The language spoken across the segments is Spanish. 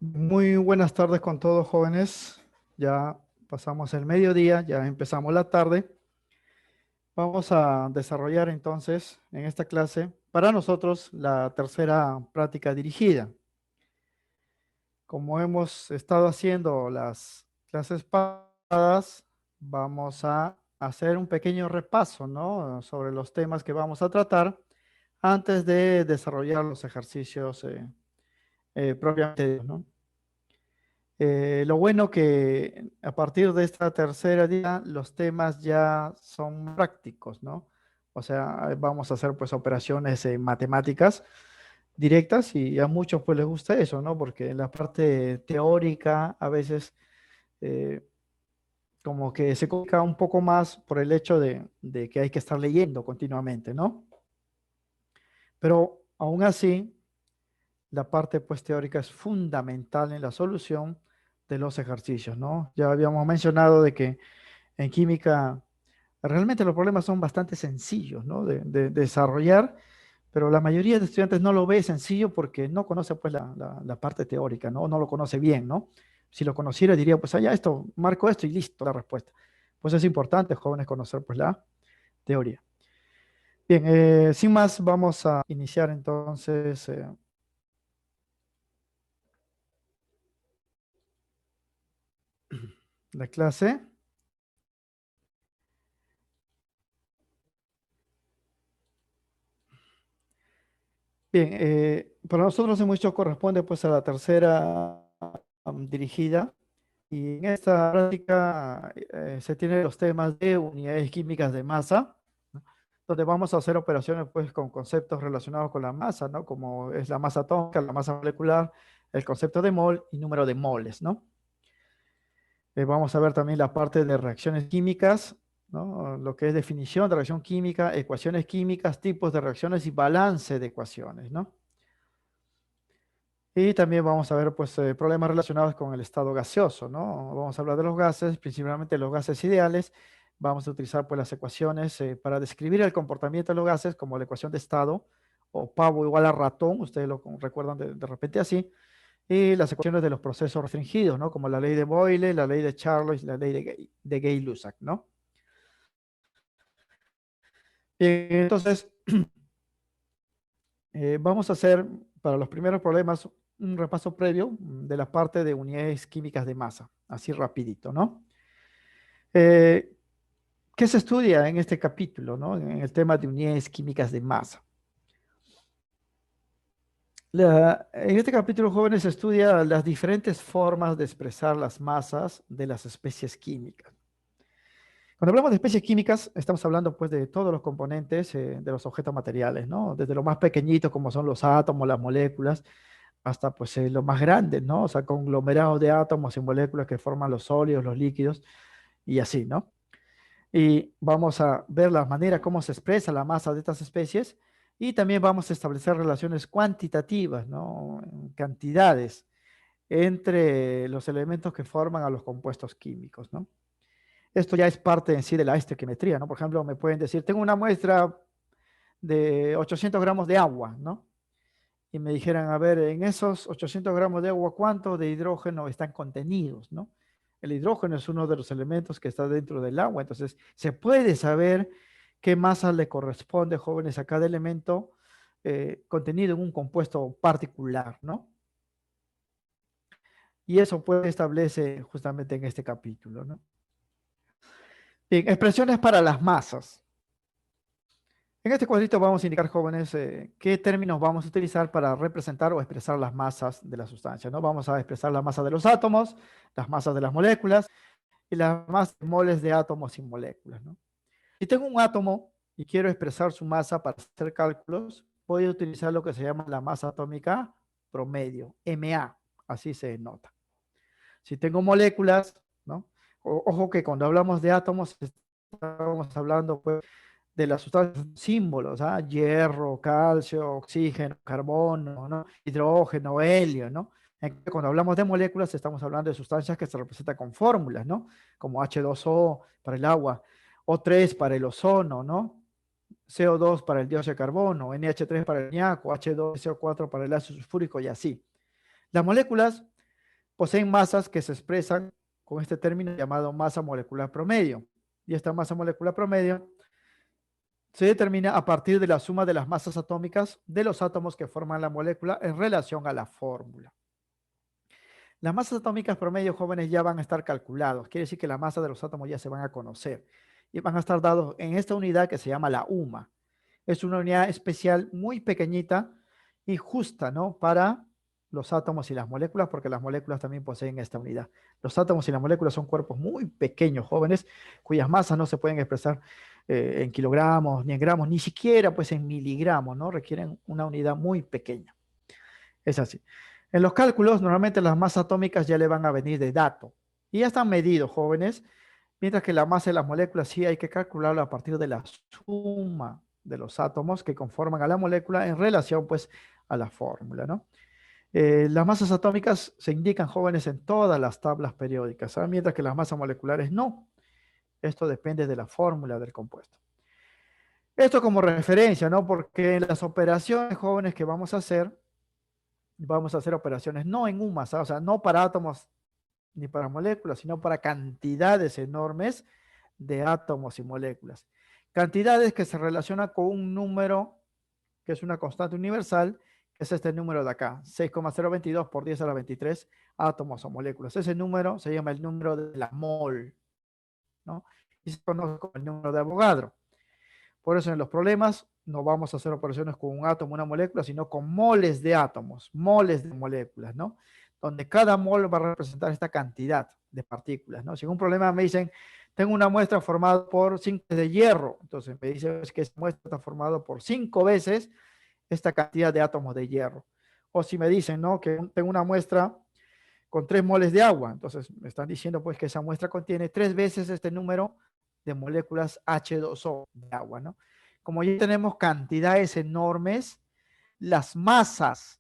Muy buenas tardes con todos, jóvenes. Ya pasamos el mediodía, ya empezamos la tarde. Vamos a desarrollar entonces en esta clase para nosotros la tercera práctica dirigida. Como hemos estado haciendo las clases pasadas, vamos a hacer un pequeño repaso, ¿no? Sobre los temas que vamos a tratar antes de desarrollar los ejercicios propiamente dichos, ¿no? Lo bueno que a partir de esta tercera día los temas ya son prácticos, ¿no? O sea, vamos a hacer pues operaciones matemáticas directas y a muchos pues les gusta eso, ¿no? Porque en la parte teórica a veces eh, como que se complica un poco más por el hecho de que hay que estar leyendo continuamente, ¿no? Pero aún así, la parte pues teórica es fundamental en la solución de los ejercicios, ¿no? Ya habíamos mencionado de que en química realmente los problemas son bastante sencillos, ¿no? De desarrollar, pero la mayoría de estudiantes no lo ve sencillo porque no conoce pues la parte teórica, ¿no? No lo conoce bien, ¿no? Si lo conociera diría, pues allá esto, marco esto y listo la respuesta. Pues es importante, jóvenes, conocer pues la teoría. Bien, sin más, vamos a iniciar entonces la clase. Bien, para nosotros en mucho corresponde pues a la tercera dirigida y en esta práctica se tienen los temas de unidades químicas de masa, ¿no? Donde vamos a hacer operaciones pues con conceptos relacionados con la masa, ¿no? Como es la masa atómica, la masa molecular, el concepto de mol y número de moles, ¿no? Vamos a ver también la parte de reacciones químicas, ¿no? Lo que es definición de reacción química, ecuaciones químicas, tipos de reacciones y balance de ecuaciones, ¿no? Y también vamos a ver pues, problemas relacionados con el estado gaseoso, ¿no? Vamos a hablar de los gases, principalmente los gases ideales. Vamos a utilizar pues, las ecuaciones para describir el comportamiento de los gases, como la ecuación de estado, o pavo igual a ratón, ustedes lo recuerdan de repente así, y las ecuaciones de los procesos restringidos, ¿no? Como la ley de Boyle, la ley de Charlotte y la ley de Gay-Lussac, ¿no? Entonces, vamos a hacer para los primeros problemas un repaso previo de la parte de unidades químicas de masa, así rapidito, ¿no? Eh, ¿Qué se estudia en este capítulo, ¿no? En el tema de unidades químicas de masa. En este capítulo, jóvenes, se estudia las diferentes formas de expresar las masas de las especies químicas. Cuando hablamos de especies químicas, estamos hablando pues de todos los componentes de los objetos materiales, ¿no? Desde lo más pequeñito como son los átomos, las moléculas, hasta pues lo más grande, ¿no? O sea, conglomerados de átomos y moléculas que forman los sólidos, los líquidos y así, ¿no? Y vamos a ver la manera como se expresa la masa de estas especies y también vamos a establecer relaciones cuantitativas, ¿no? En cantidades entre los elementos que forman a los compuestos químicos, ¿no? Esto ya es parte en sí de la estequiometría, ¿no? Por ejemplo, me pueden decir, tengo una muestra de 800 gramos de agua, ¿no? Y me dijeran, a ver, en esos 800 gramos de agua, ¿cuánto de hidrógeno están contenidos, ¿no? El hidrógeno es uno de los elementos que está dentro del agua, entonces se puede saber qué masa le corresponde, jóvenes, a cada elemento contenido en un compuesto particular, ¿no? Y eso pues establece justamente en este capítulo, ¿no? Bien, expresiones para las masas. En este cuadrito vamos a indicar, jóvenes, qué términos vamos a utilizar para representar o expresar las masas de la sustancia, ¿no? Vamos a expresar la masa de los átomos, las masas de las moléculas y las masas de moles de átomos y moléculas, ¿no? Si tengo un átomo y quiero expresar su masa para hacer cálculos, voy a utilizar lo que se llama la masa atómica promedio, Ma, así se nota. Si tengo moléculas, ¿no? Ojo que cuando hablamos de átomos, estamos hablando pues, de las sustancias símbolos, ¿ah? Hierro, calcio, oxígeno, carbono, ¿no? Hidrógeno, helio, ¿no? Cuando hablamos de moléculas, estamos hablando de sustancias que se representan con fórmulas, ¿no? Como H2O para el agua, O3 para el ozono, ¿no? CO2 para el dióxido de carbono, NH3 para el amoníaco, H2SO4 para el ácido sulfúrico y así. Las moléculas poseen masas que se expresan con este término llamado masa molecular promedio. Y esta masa molecular promedio se determina a partir de la suma de las masas atómicas de los átomos que forman la molécula en relación a la fórmula. Las masas atómicas promedio, jóvenes, ya van a estar calculados. Quiere decir que la masa de los átomos ya se van a conocer y van a estar dados en esta unidad que se llama la UMA. Es una unidad especial muy pequeñita y justa, ¿no? Para los átomos y las moléculas, porque las moléculas también poseen esta unidad. Los átomos y las moléculas son cuerpos muy pequeños, jóvenes, cuyas masas no se pueden expresar en kilogramos, ni en gramos, ni siquiera pues en miligramos, ¿no? Requieren una unidad muy pequeña. Es así. En los cálculos, normalmente las masas atómicas ya le van a venir de dato. Y ya están medidos, jóvenes, mientras que la masa de las moléculas sí hay que calcularlo a partir de la suma de los átomos que conforman a la molécula en relación pues a la fórmula, ¿no? Las masas atómicas se indican, jóvenes, en todas las tablas periódicas, ¿sabes? Mientras que las masas moleculares no. Esto depende de la fórmula del compuesto. Esto como referencia, ¿no? Porque en las operaciones, jóvenes, que vamos a hacer operaciones no en un masa, o sea, no para átomos ni para moléculas, sino para cantidades enormes de átomos y moléculas. Cantidades que se relacionan con un número que es una constante universal, que es este número de acá, 6,022 por 10 a la 23 átomos o moléculas. Ese número se llama el número de la mol, ¿no? Y se conoce como el número de Avogadro. Por eso en los problemas no vamos a hacer operaciones con un átomo, una molécula, sino con moles de átomos, moles de moléculas, ¿no? Donde cada mol va a representar esta cantidad de partículas, ¿no? Si en un problema me dicen, tengo una muestra formada por 5 de hierro, entonces me dice que esa muestra está formada por 5 veces esta cantidad de átomos de hierro. O si me dicen, ¿no? Que tengo una muestra con 3 moles de agua, entonces me están diciendo pues que esa muestra contiene 3 veces este número de moléculas H2O de agua, ¿no? Como ya tenemos cantidades enormes, las masas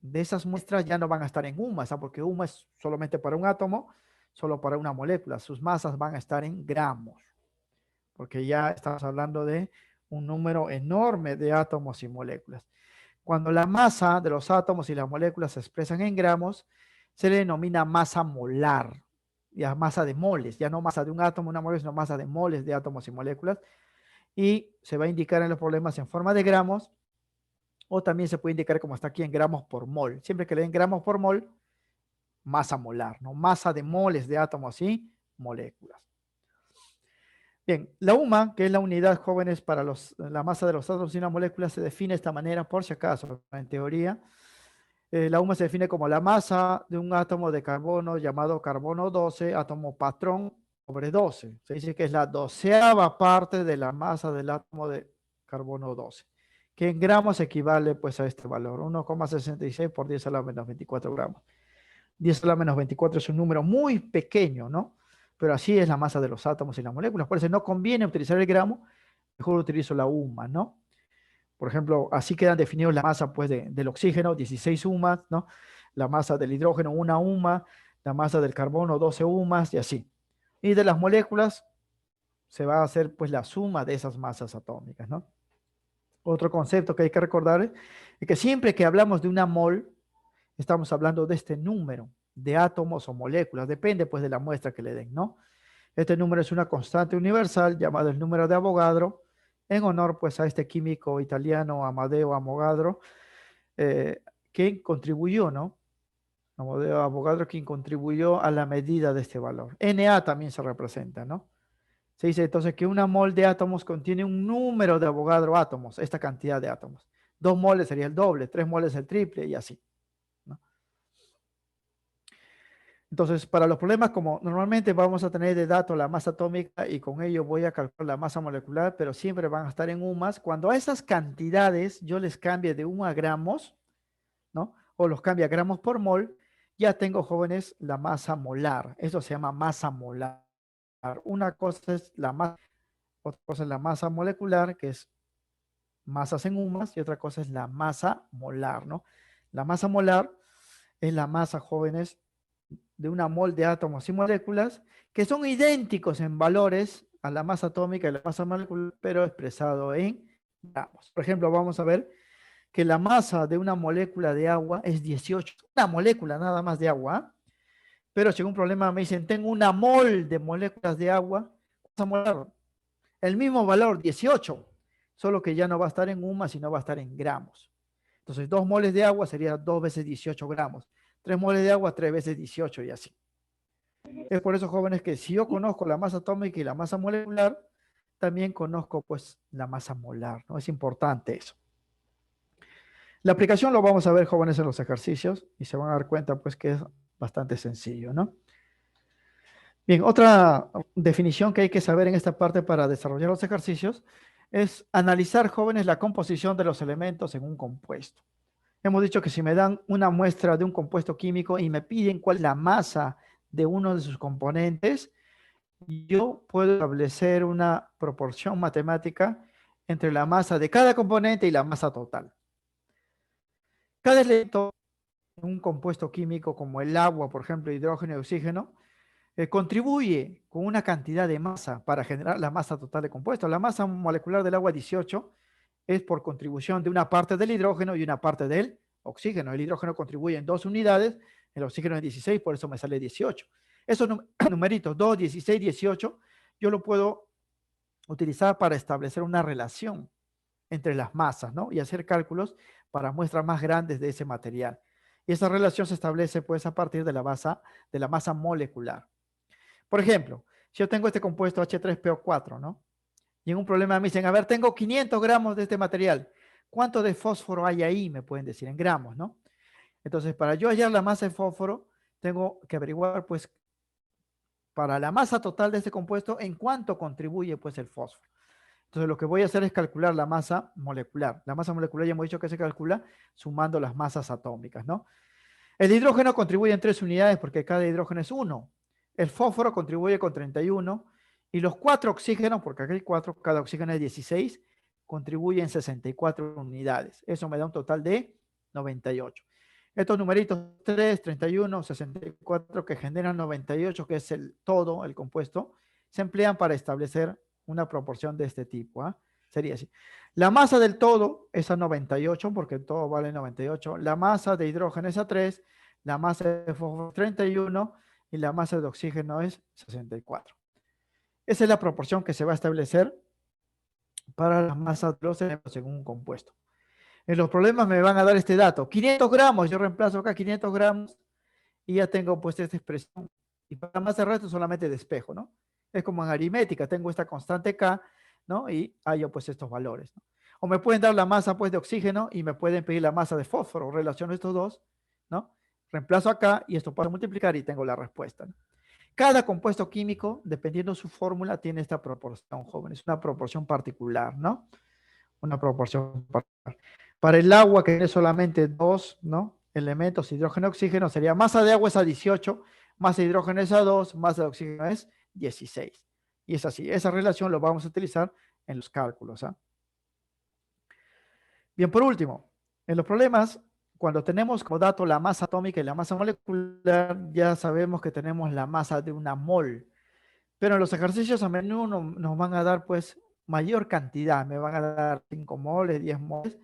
de esas muestras ya no van a estar en UMA, ¿sabes? Porque UMA es solamente para un átomo, solo para una molécula. Sus masas van a estar en gramos, porque ya estamos hablando de un número enorme de átomos y moléculas. Cuando la masa de los átomos y las moléculas se expresan en gramos, se le denomina masa molar, ya masa de moles, ya no masa de un átomo, una molécula, sino masa de moles de átomos y moléculas, y se va a indicar en los problemas en forma de gramos, o también se puede indicar como está aquí en gramos por mol. Siempre que le den gramos por mol, masa molar, ¿no? Masa de moles de átomos y moléculas. Bien, la UMA, que es la unidad, jóvenes, para la masa de los átomos y las moléculas, se define de esta manera, por si acaso, en teoría. La UMA se define como la masa de un átomo de carbono llamado carbono 12, átomo patrón, sobre 12. Se dice que es la 12ª parte de la masa del átomo de carbono 12, que en gramos equivale pues a este valor, 1,66 por 10 a la menos 24 gramos. 10 a la menos 24 es un número muy pequeño, ¿no? Pero así es la masa de los átomos y las moléculas. Por eso no conviene utilizar el gramo, mejor utilizo la UMA, ¿no? Por ejemplo, así quedan definidos la masa pues, del oxígeno, 16 UMAs, ¿no? La masa del hidrógeno, 1 UMA, la masa del carbono, 12 UMAs y así. Y de las moléculas se va a hacer pues la suma de esas masas atómicas, ¿no? Otro concepto que hay que recordar es que siempre que hablamos de una mol, estamos hablando de este número de átomos o moléculas, depende pues de la muestra que le den, ¿no? Este número es una constante universal llamada el número de Avogadro, en honor pues a este químico italiano Amadeo Avogadro, quien contribuyó, ¿no? Amadeo Avogadro, quien contribuyó a la medida de este valor. Na también se representa, ¿no? Se dice entonces que una mol de átomos contiene un número de Avogadro átomos, esta cantidad de átomos. 2 moles sería el doble, 3 moles el triple y así, ¿no? Entonces, para los problemas, como normalmente vamos a tener de dato la masa atómica y con ello voy a calcular la masa molecular, pero siempre van a estar en UMAS, cuando a esas cantidades yo les cambie de 1 a gramos, ¿no? O los cambie a gramos por mol, ya tengo, jóvenes, la masa molar. Eso se llama masa molar. Una cosa es la masa, otra cosa es la masa molecular, que es masas en UMAS, y otra cosa es la masa molar, ¿no? La masa molar es la masa, jóvenes, de una mol de átomos y moléculas que son idénticos en valores a la masa atómica y la masa molecular, pero expresado en gramos. Por ejemplo, vamos a ver que la masa de una molécula de agua es 18, una molécula nada más de agua, Pero si en un problema me dicen, tengo una mol de moléculas de agua, vamos a molar el mismo valor, 18, solo que ya no va a estar en UMA, sino va a estar en gramos. Entonces, 2 moles de agua sería 2 veces 18 gramos. 3 moles de agua, 3 veces 18 y así. Es por eso, jóvenes, que si yo conozco la masa atómica y la masa molecular, también conozco pues la masa molar, ¿no? Es importante eso. La aplicación lo vamos a ver, jóvenes, en los ejercicios y se van a dar cuenta pues que es bastante sencillo, ¿no? Bien, otra definición que hay que saber en esta parte para desarrollar los ejercicios es analizar, jóvenes, la composición de los elementos en un compuesto. Hemos dicho que si me dan una muestra de un compuesto químico y me piden cuál es la masa de uno de sus componentes, yo puedo establecer una proporción matemática entre la masa de cada componente y la masa total. Cada elemento en un compuesto químico como el agua, por ejemplo, hidrógeno y oxígeno, contribuye con una cantidad de masa para generar la masa total de compuesto. La masa molecular del agua 18 es por contribución de una parte del hidrógeno y una parte del oxígeno. El hidrógeno contribuye en 2 unidades, el oxígeno en 16, por eso me sale 18. Esos numeritos, 2, 16, 18, yo lo puedo utilizar para establecer una relación entre las masas, ¿no? Y hacer cálculos para muestras más grandes de ese material. Y esa relación se establece pues a partir de la masa molecular. Por ejemplo, si yo tengo este compuesto H3PO4, ¿no? Y en un problema me dicen, a ver, tengo 500 gramos de este material. ¿Cuánto de fósforo hay ahí? Me pueden decir en gramos, ¿no? Entonces, para yo hallar la masa de fósforo, tengo que averiguar, pues, para la masa total de este compuesto, en cuánto contribuye, pues, el fósforo. Entonces, lo que voy a hacer es calcular la masa molecular. La masa molecular ya hemos dicho que se calcula sumando las masas atómicas, ¿no? El hidrógeno contribuye en 3 unidades porque cada hidrógeno es 1. El fósforo contribuye con 31. Y los 4 oxígenos, porque aquí hay 4, cada oxígeno es 16, contribuyen 64 unidades. Eso me da un total de 98. Estos numeritos 3, 31, 64 que generan 98, que es el todo, el compuesto, se emplean para establecer una proporción de este tipo. ¿Ah? Sería así. La masa del todo es a 98, porque todo vale 98. La masa de hidrógeno es a 3, la masa de fósforo 31 y la masa de oxígeno es 64. Esa es la proporción que se va a establecer para las masas de los elementos en un compuesto. En los problemas me van a dar este dato. 500 gramos, yo reemplazo acá 500 gramos y ya tengo pues esta expresión. Y para más el resto solamente despejo, ¿no? Es como en aritmética, tengo esta constante K, ¿no? Y hallo pues estos valores, ¿no? O me pueden dar la masa pues de oxígeno y me pueden pedir la masa de fósforo. Relaciono estos dos, ¿no? Reemplazo acá y esto pasa a multiplicar y tengo la respuesta, ¿no? Cada compuesto químico, dependiendo de su fórmula, tiene esta proporción, jóvenes, una proporción particular, ¿no? Una proporción particular. Para el agua, que tiene solamente 2, ¿no? Elementos, hidrógeno y oxígeno, sería masa de agua es a 18, masa de hidrógeno es a 2, masa de oxígeno es 16. Y es así. Esa relación lo vamos a utilizar en los cálculos. ¿Ah? Bien, por último, en los problemas, cuando tenemos como dato la masa atómica y la masa molecular, ya sabemos que tenemos la masa de una mol. Pero en los ejercicios a menudo nos van a dar pues mayor cantidad, me van a dar 5 moles, 10 moles.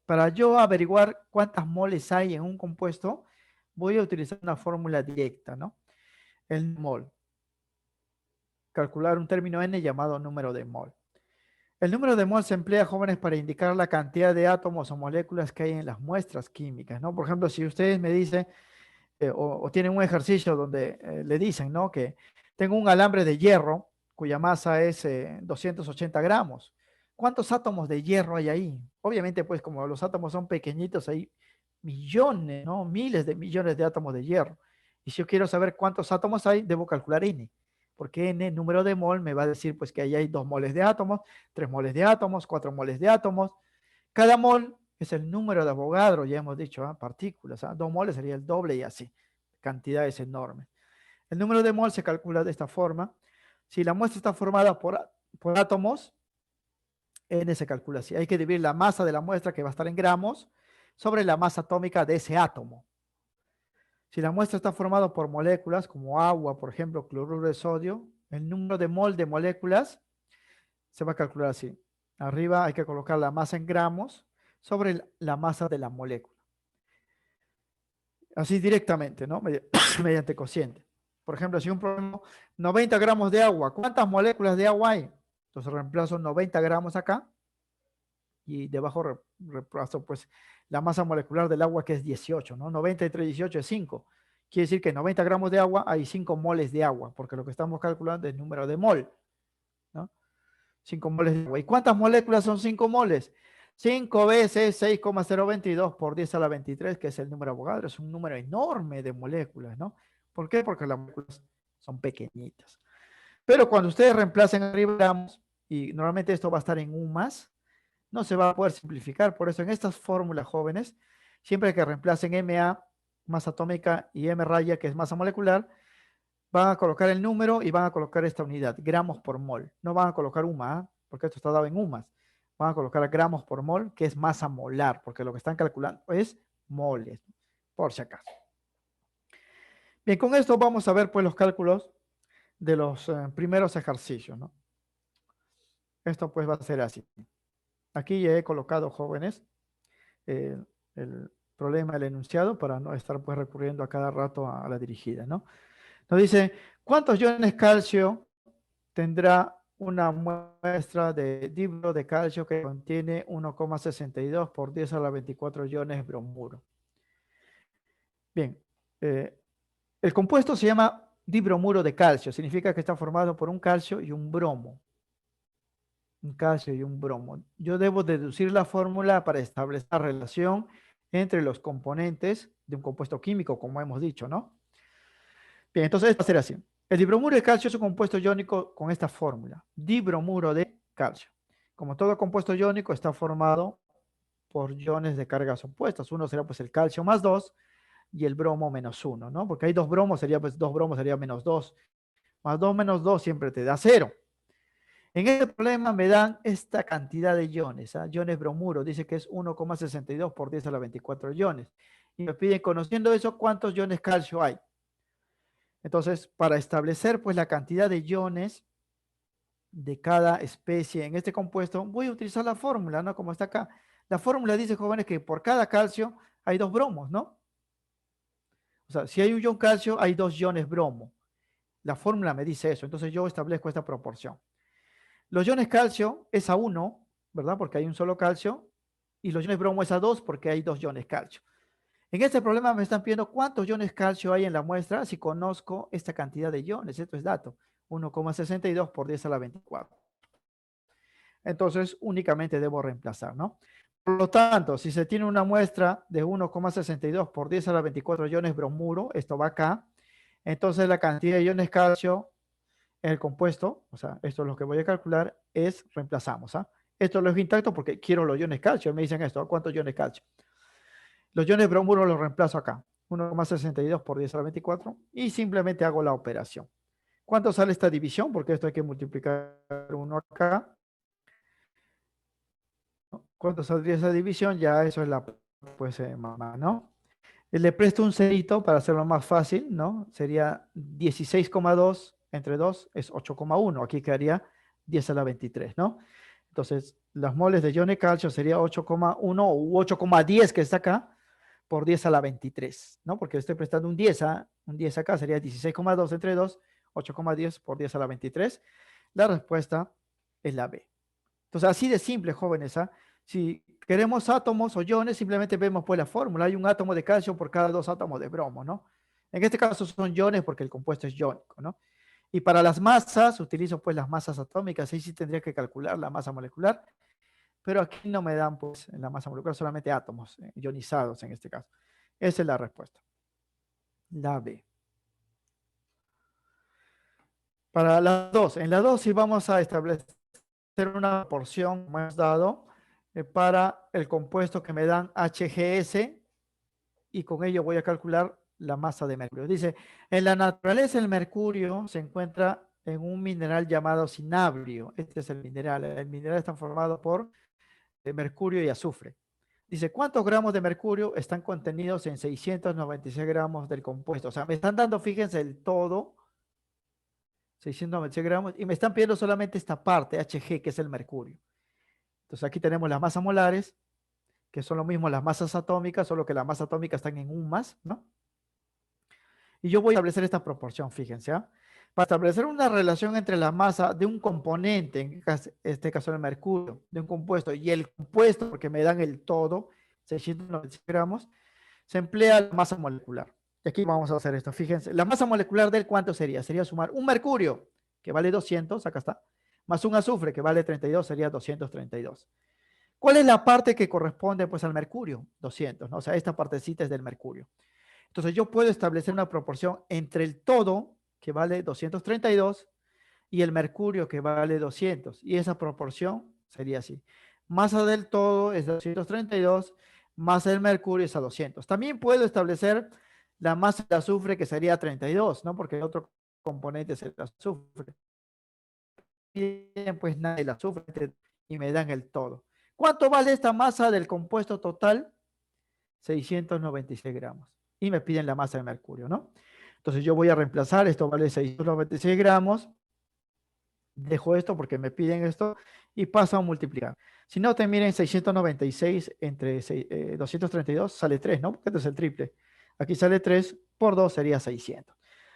Para yo averiguar cuántas moles hay en un compuesto, voy a utilizar una fórmula directa, ¿no? El mol. Calcular un término n llamado número de mol. El número de mol se emplea, jóvenes, para indicar la cantidad de átomos o moléculas que hay en las muestras químicas, ¿no? Por ejemplo, si ustedes me dicen o tienen un ejercicio donde le dicen, ¿no? Que tengo un alambre de hierro cuya masa es 280 gramos. ¿Cuántos átomos de hierro hay ahí? Obviamente, pues como los átomos son pequeñitos, hay millones, ¿no? Miles de millones de átomos de hierro. Y si yo quiero saber cuántos átomos hay, debo calcular n. Porque n, número de mol, me va a decir pues que ahí hay 2 moles de átomos, 3 moles de átomos, 4 moles de átomos. Cada mol es el número de Avogadro, ya hemos dicho, ¿eh? Partículas. 2 moles sería el doble y así. Cantidades enormes. El número de mol se calcula de esta forma. Si la muestra está formada por átomos, N se calcula así. Hay que dividir la masa de la muestra, que va a estar en gramos, sobre la masa atómica de ese átomo. Si la muestra está formada por moléculas, como agua, por ejemplo, cloruro de sodio, el número de mol de moléculas se va a calcular así. Arriba hay que colocar la masa en gramos sobre la masa de la molécula. Así directamente, ¿no? Mediante cociente. Por ejemplo, si un problema, 90 gramos de agua, ¿cuántas moléculas de agua hay? Entonces reemplazo 90 gramos acá y debajo reemplazo pues la masa molecular del agua que es 18, ¿no? 90 entre 18 es 5. Quiere decir que en 90 gramos de agua hay 5 moles de agua, porque lo que estamos calculando es el número de mol, ¿no? 5 moles de agua. ¿Y cuántas moléculas son 5 moles? 5 veces 6,022 por 10 a la 23, que es el número Avogadro. Es un número enorme de moléculas, ¿no? ¿Por qué? Porque las moléculas son pequeñitas. Pero cuando ustedes reemplacen arriba gramos, y normalmente esto va a estar en un más, no se va a poder simplificar. Por eso en estas fórmulas jóvenes, siempre que reemplacen MA, masa atómica, y M raya, que es masa molecular, van a colocar el número y van a colocar esta unidad, gramos por mol. No van a colocar UMA, porque esto está dado en UMAS. Van a colocar gramos por mol, que es masa molar, porque lo que están calculando es moles, por si acaso. Bien, con esto vamos a ver pues los cálculos de los primeros ejercicios, ¿no? Esto pues va a ser así. Aquí ya he colocado, jóvenes, el problema, el enunciado, para no estar pues recurriendo a cada rato a la dirigida, ¿no? Nos dice, ¿cuántos iones calcio tendrá una muestra de dibro de calcio que contiene 1,62 por 10 a la 24 iones bromuro? Bien, el compuesto se llama dibromuro de calcio, significa que está formado por un calcio y un bromo. Un calcio y un bromo. Yo debo deducir la fórmula para establecer la relación entre los componentes de un compuesto químico, como hemos dicho, ¿no? Bien, entonces va a ser así. El dibromuro de calcio es un compuesto iónico con esta fórmula, dibromuro de calcio. Como todo compuesto iónico está formado por iones de cargas opuestas. Uno será pues el calcio más 2 y el bromo menos 1, ¿no? Porque hay dos bromos, sería pues 2 bromos sería menos 2. Más 2 menos 2 siempre te da 0. En este problema me dan esta cantidad de iones, ¿ah? Iones bromuro, dice que es 1,62 por 10 a la 24 iones. Y me piden, conociendo eso, ¿cuántos iones calcio hay? Entonces, para establecer pues la cantidad de iones de cada especie en este compuesto, voy a utilizar la fórmula, ¿no? Como está acá. La fórmula dice, jóvenes, que por cada calcio hay 2 bromos, ¿no? O sea, si hay un ion calcio, hay 2 iones bromo. La fórmula me dice eso, entonces yo establezco esta proporción. Los iones calcio es a 1, ¿verdad? Porque hay un solo calcio. Y los iones bromo es a 2 porque hay 2 iones calcio. En este problema me están pidiendo cuántos iones calcio hay en la muestra si conozco esta cantidad de iones. Esto es dato. 1,62 por 10 a la 24. Entonces únicamente debo reemplazar, ¿no? Por lo tanto, si se tiene una muestra de 1,62 por 10 a la 24 iones bromuro, esto va acá, entonces la cantidad de iones calcio en el compuesto, o sea, esto es lo que voy a calcular, es reemplazamos, ¿ah? Esto lo dejo intacto porque quiero los iones calcio, me dicen esto, ¿cuántos iones calcio? Los iones bromuro los reemplazo acá, 1,62 por 10 a la 24, y simplemente hago la operación. ¿Cuánto sale esta división? Porque esto hay que multiplicar uno acá. ¿Cuánto saldría esa división? Ya eso es la, pues, mamá, ¿no? Le presto un cerito para hacerlo más fácil, ¿no? Sería 16,2 entre 2 es 8,1. Aquí quedaría 10 a la 23, ¿no? Entonces, los moles de ion de calcio sería 8,1 u 8,10 que está acá por 10 a la 23, ¿no? Porque estoy prestando un 10, un 10 acá sería 16,2 entre 2, 8,10 por 10 a la 23. La respuesta es la B. Entonces, así de simple, jóvenes, ¿ah? Si queremos átomos o iones, simplemente vemos pues la fórmula. Hay un átomo de calcio por cada 2 átomos de bromo, ¿no? En este caso son iones porque el compuesto es iónico, ¿no? Y para las masas, utilizo pues las masas atómicas. Ahí sí tendría que calcular la masa molecular. Pero aquí no me dan pues la masa molecular, solamente átomos ionizados en este caso. Esa es la respuesta. La B. Para las dos, en la 2 sí vamos a establecer una porción, como hemos dado, para el compuesto que me dan HGS, y con ello voy a calcular la masa de mercurio. Dice, en la naturaleza el mercurio se encuentra en un mineral llamado cinabrio. Este es el mineral. El mineral está formado por mercurio y azufre. Dice, ¿cuántos gramos de mercurio están contenidos en 696 gramos del compuesto? O sea, me están dando, fíjense, el todo, 696 gramos, y me están pidiendo solamente esta parte, Hg, que es el mercurio. Entonces aquí tenemos las masas molares, que son lo mismo las masas atómicas, solo que las masas atómicas están en un más, ¿no? Y yo voy a establecer esta proporción, fíjense, ¿ah? Para establecer una relación entre la masa de un componente, en este caso el mercurio, de un compuesto, y el compuesto, porque me dan el todo, 696 gramos, se emplea la masa molecular. Y aquí vamos a hacer esto, fíjense. La masa molecular del ¿cuánto sería? Sería sumar un mercurio, que vale 200, acá está, más un azufre, que vale 32, sería 232. ¿Cuál es la parte que corresponde pues al mercurio? 200, ¿no? O sea, esta partecita es del mercurio. Entonces yo puedo establecer una proporción entre el todo, que vale 232, y el mercurio, que vale 200. Y esa proporción sería así. Masa del todo es 232, masa del mercurio es a 200. También puedo establecer la masa de azufre, que sería 32, ¿no? Porque el otro componente es el azufre. Bien, pues nada, el azufre y me dan el todo. ¿Cuánto vale esta masa del compuesto total? 696 gramos. Y me piden la masa de mercurio, ¿no? Entonces yo voy a reemplazar, esto vale 696 gramos, dejo esto porque me piden esto y paso a multiplicar. Si no, te miren 696 entre 232 sale 3, ¿no? Porque este es el triple. Aquí sale 3 por 2 sería 600.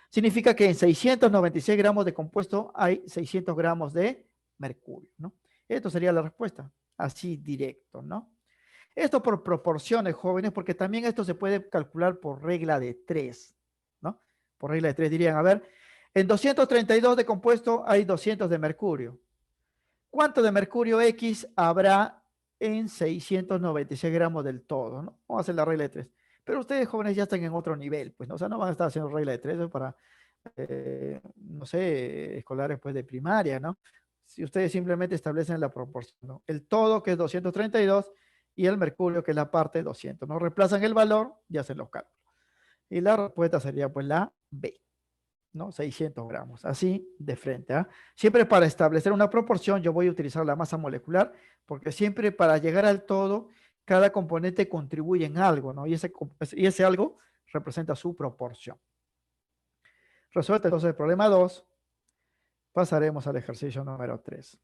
Significa que en 696 gramos de compuesto hay 600 gramos de mercurio, ¿no? Esto sería la respuesta, así directo, ¿no? Esto por proporciones, jóvenes, porque también esto se puede calcular por regla de 3, ¿no? Por regla de 3 dirían, a ver, en 232 de compuesto hay 200 de mercurio. ¿Cuánto de mercurio X habrá en 696 gramos del todo, ¿no? Vamos a hacer la regla de 3. Pero ustedes, jóvenes, ya están en otro nivel, pues, ¿no? O sea, no van a estar haciendo regla de 3 para, no sé, escolares, pues, de primaria, ¿no? Si ustedes simplemente establecen la proporción, ¿no? El todo, que es 232, y el mercurio, que es la parte 200, ¿no? Reemplazan el valor y hacen los cálculos. Y la respuesta sería, pues, la B, ¿no? 600 gramos, así de frente. ¿Ah? Siempre para establecer una proporción yo voy a utilizar la masa molecular, porque siempre para llegar al todo, cada componente contribuye en algo, ¿no? Y ese algo representa su proporción. Resuelto entonces el problema 2, pasaremos al ejercicio número 3.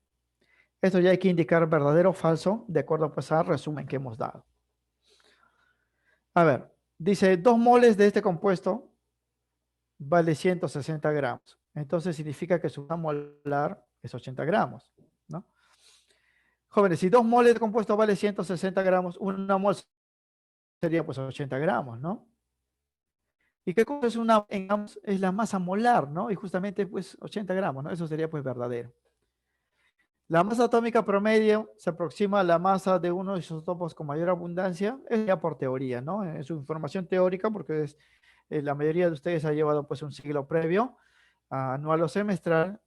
Esto ya hay que indicar verdadero o falso, de acuerdo pues al resumen que hemos dado. A ver, dice 2 moles de este compuesto vale 160 gramos. Entonces significa que su masa molar es 80 gramos, ¿no? Jóvenes, si 2 moles de compuesto vale 160 gramos, una mol sería pues 80 gramos, ¿no? ¿Y qué cosa es una en gramos? Es la masa molar, ¿no? Y justamente pues 80 gramos, ¿no? Eso sería pues verdadero. La masa atómica promedio se aproxima a la masa de uno de esos isótopos con mayor abundancia, es ya por teoría, ¿no? Es su información teórica porque la mayoría de ustedes ha llevado pues un siglo previo, anual o semestral.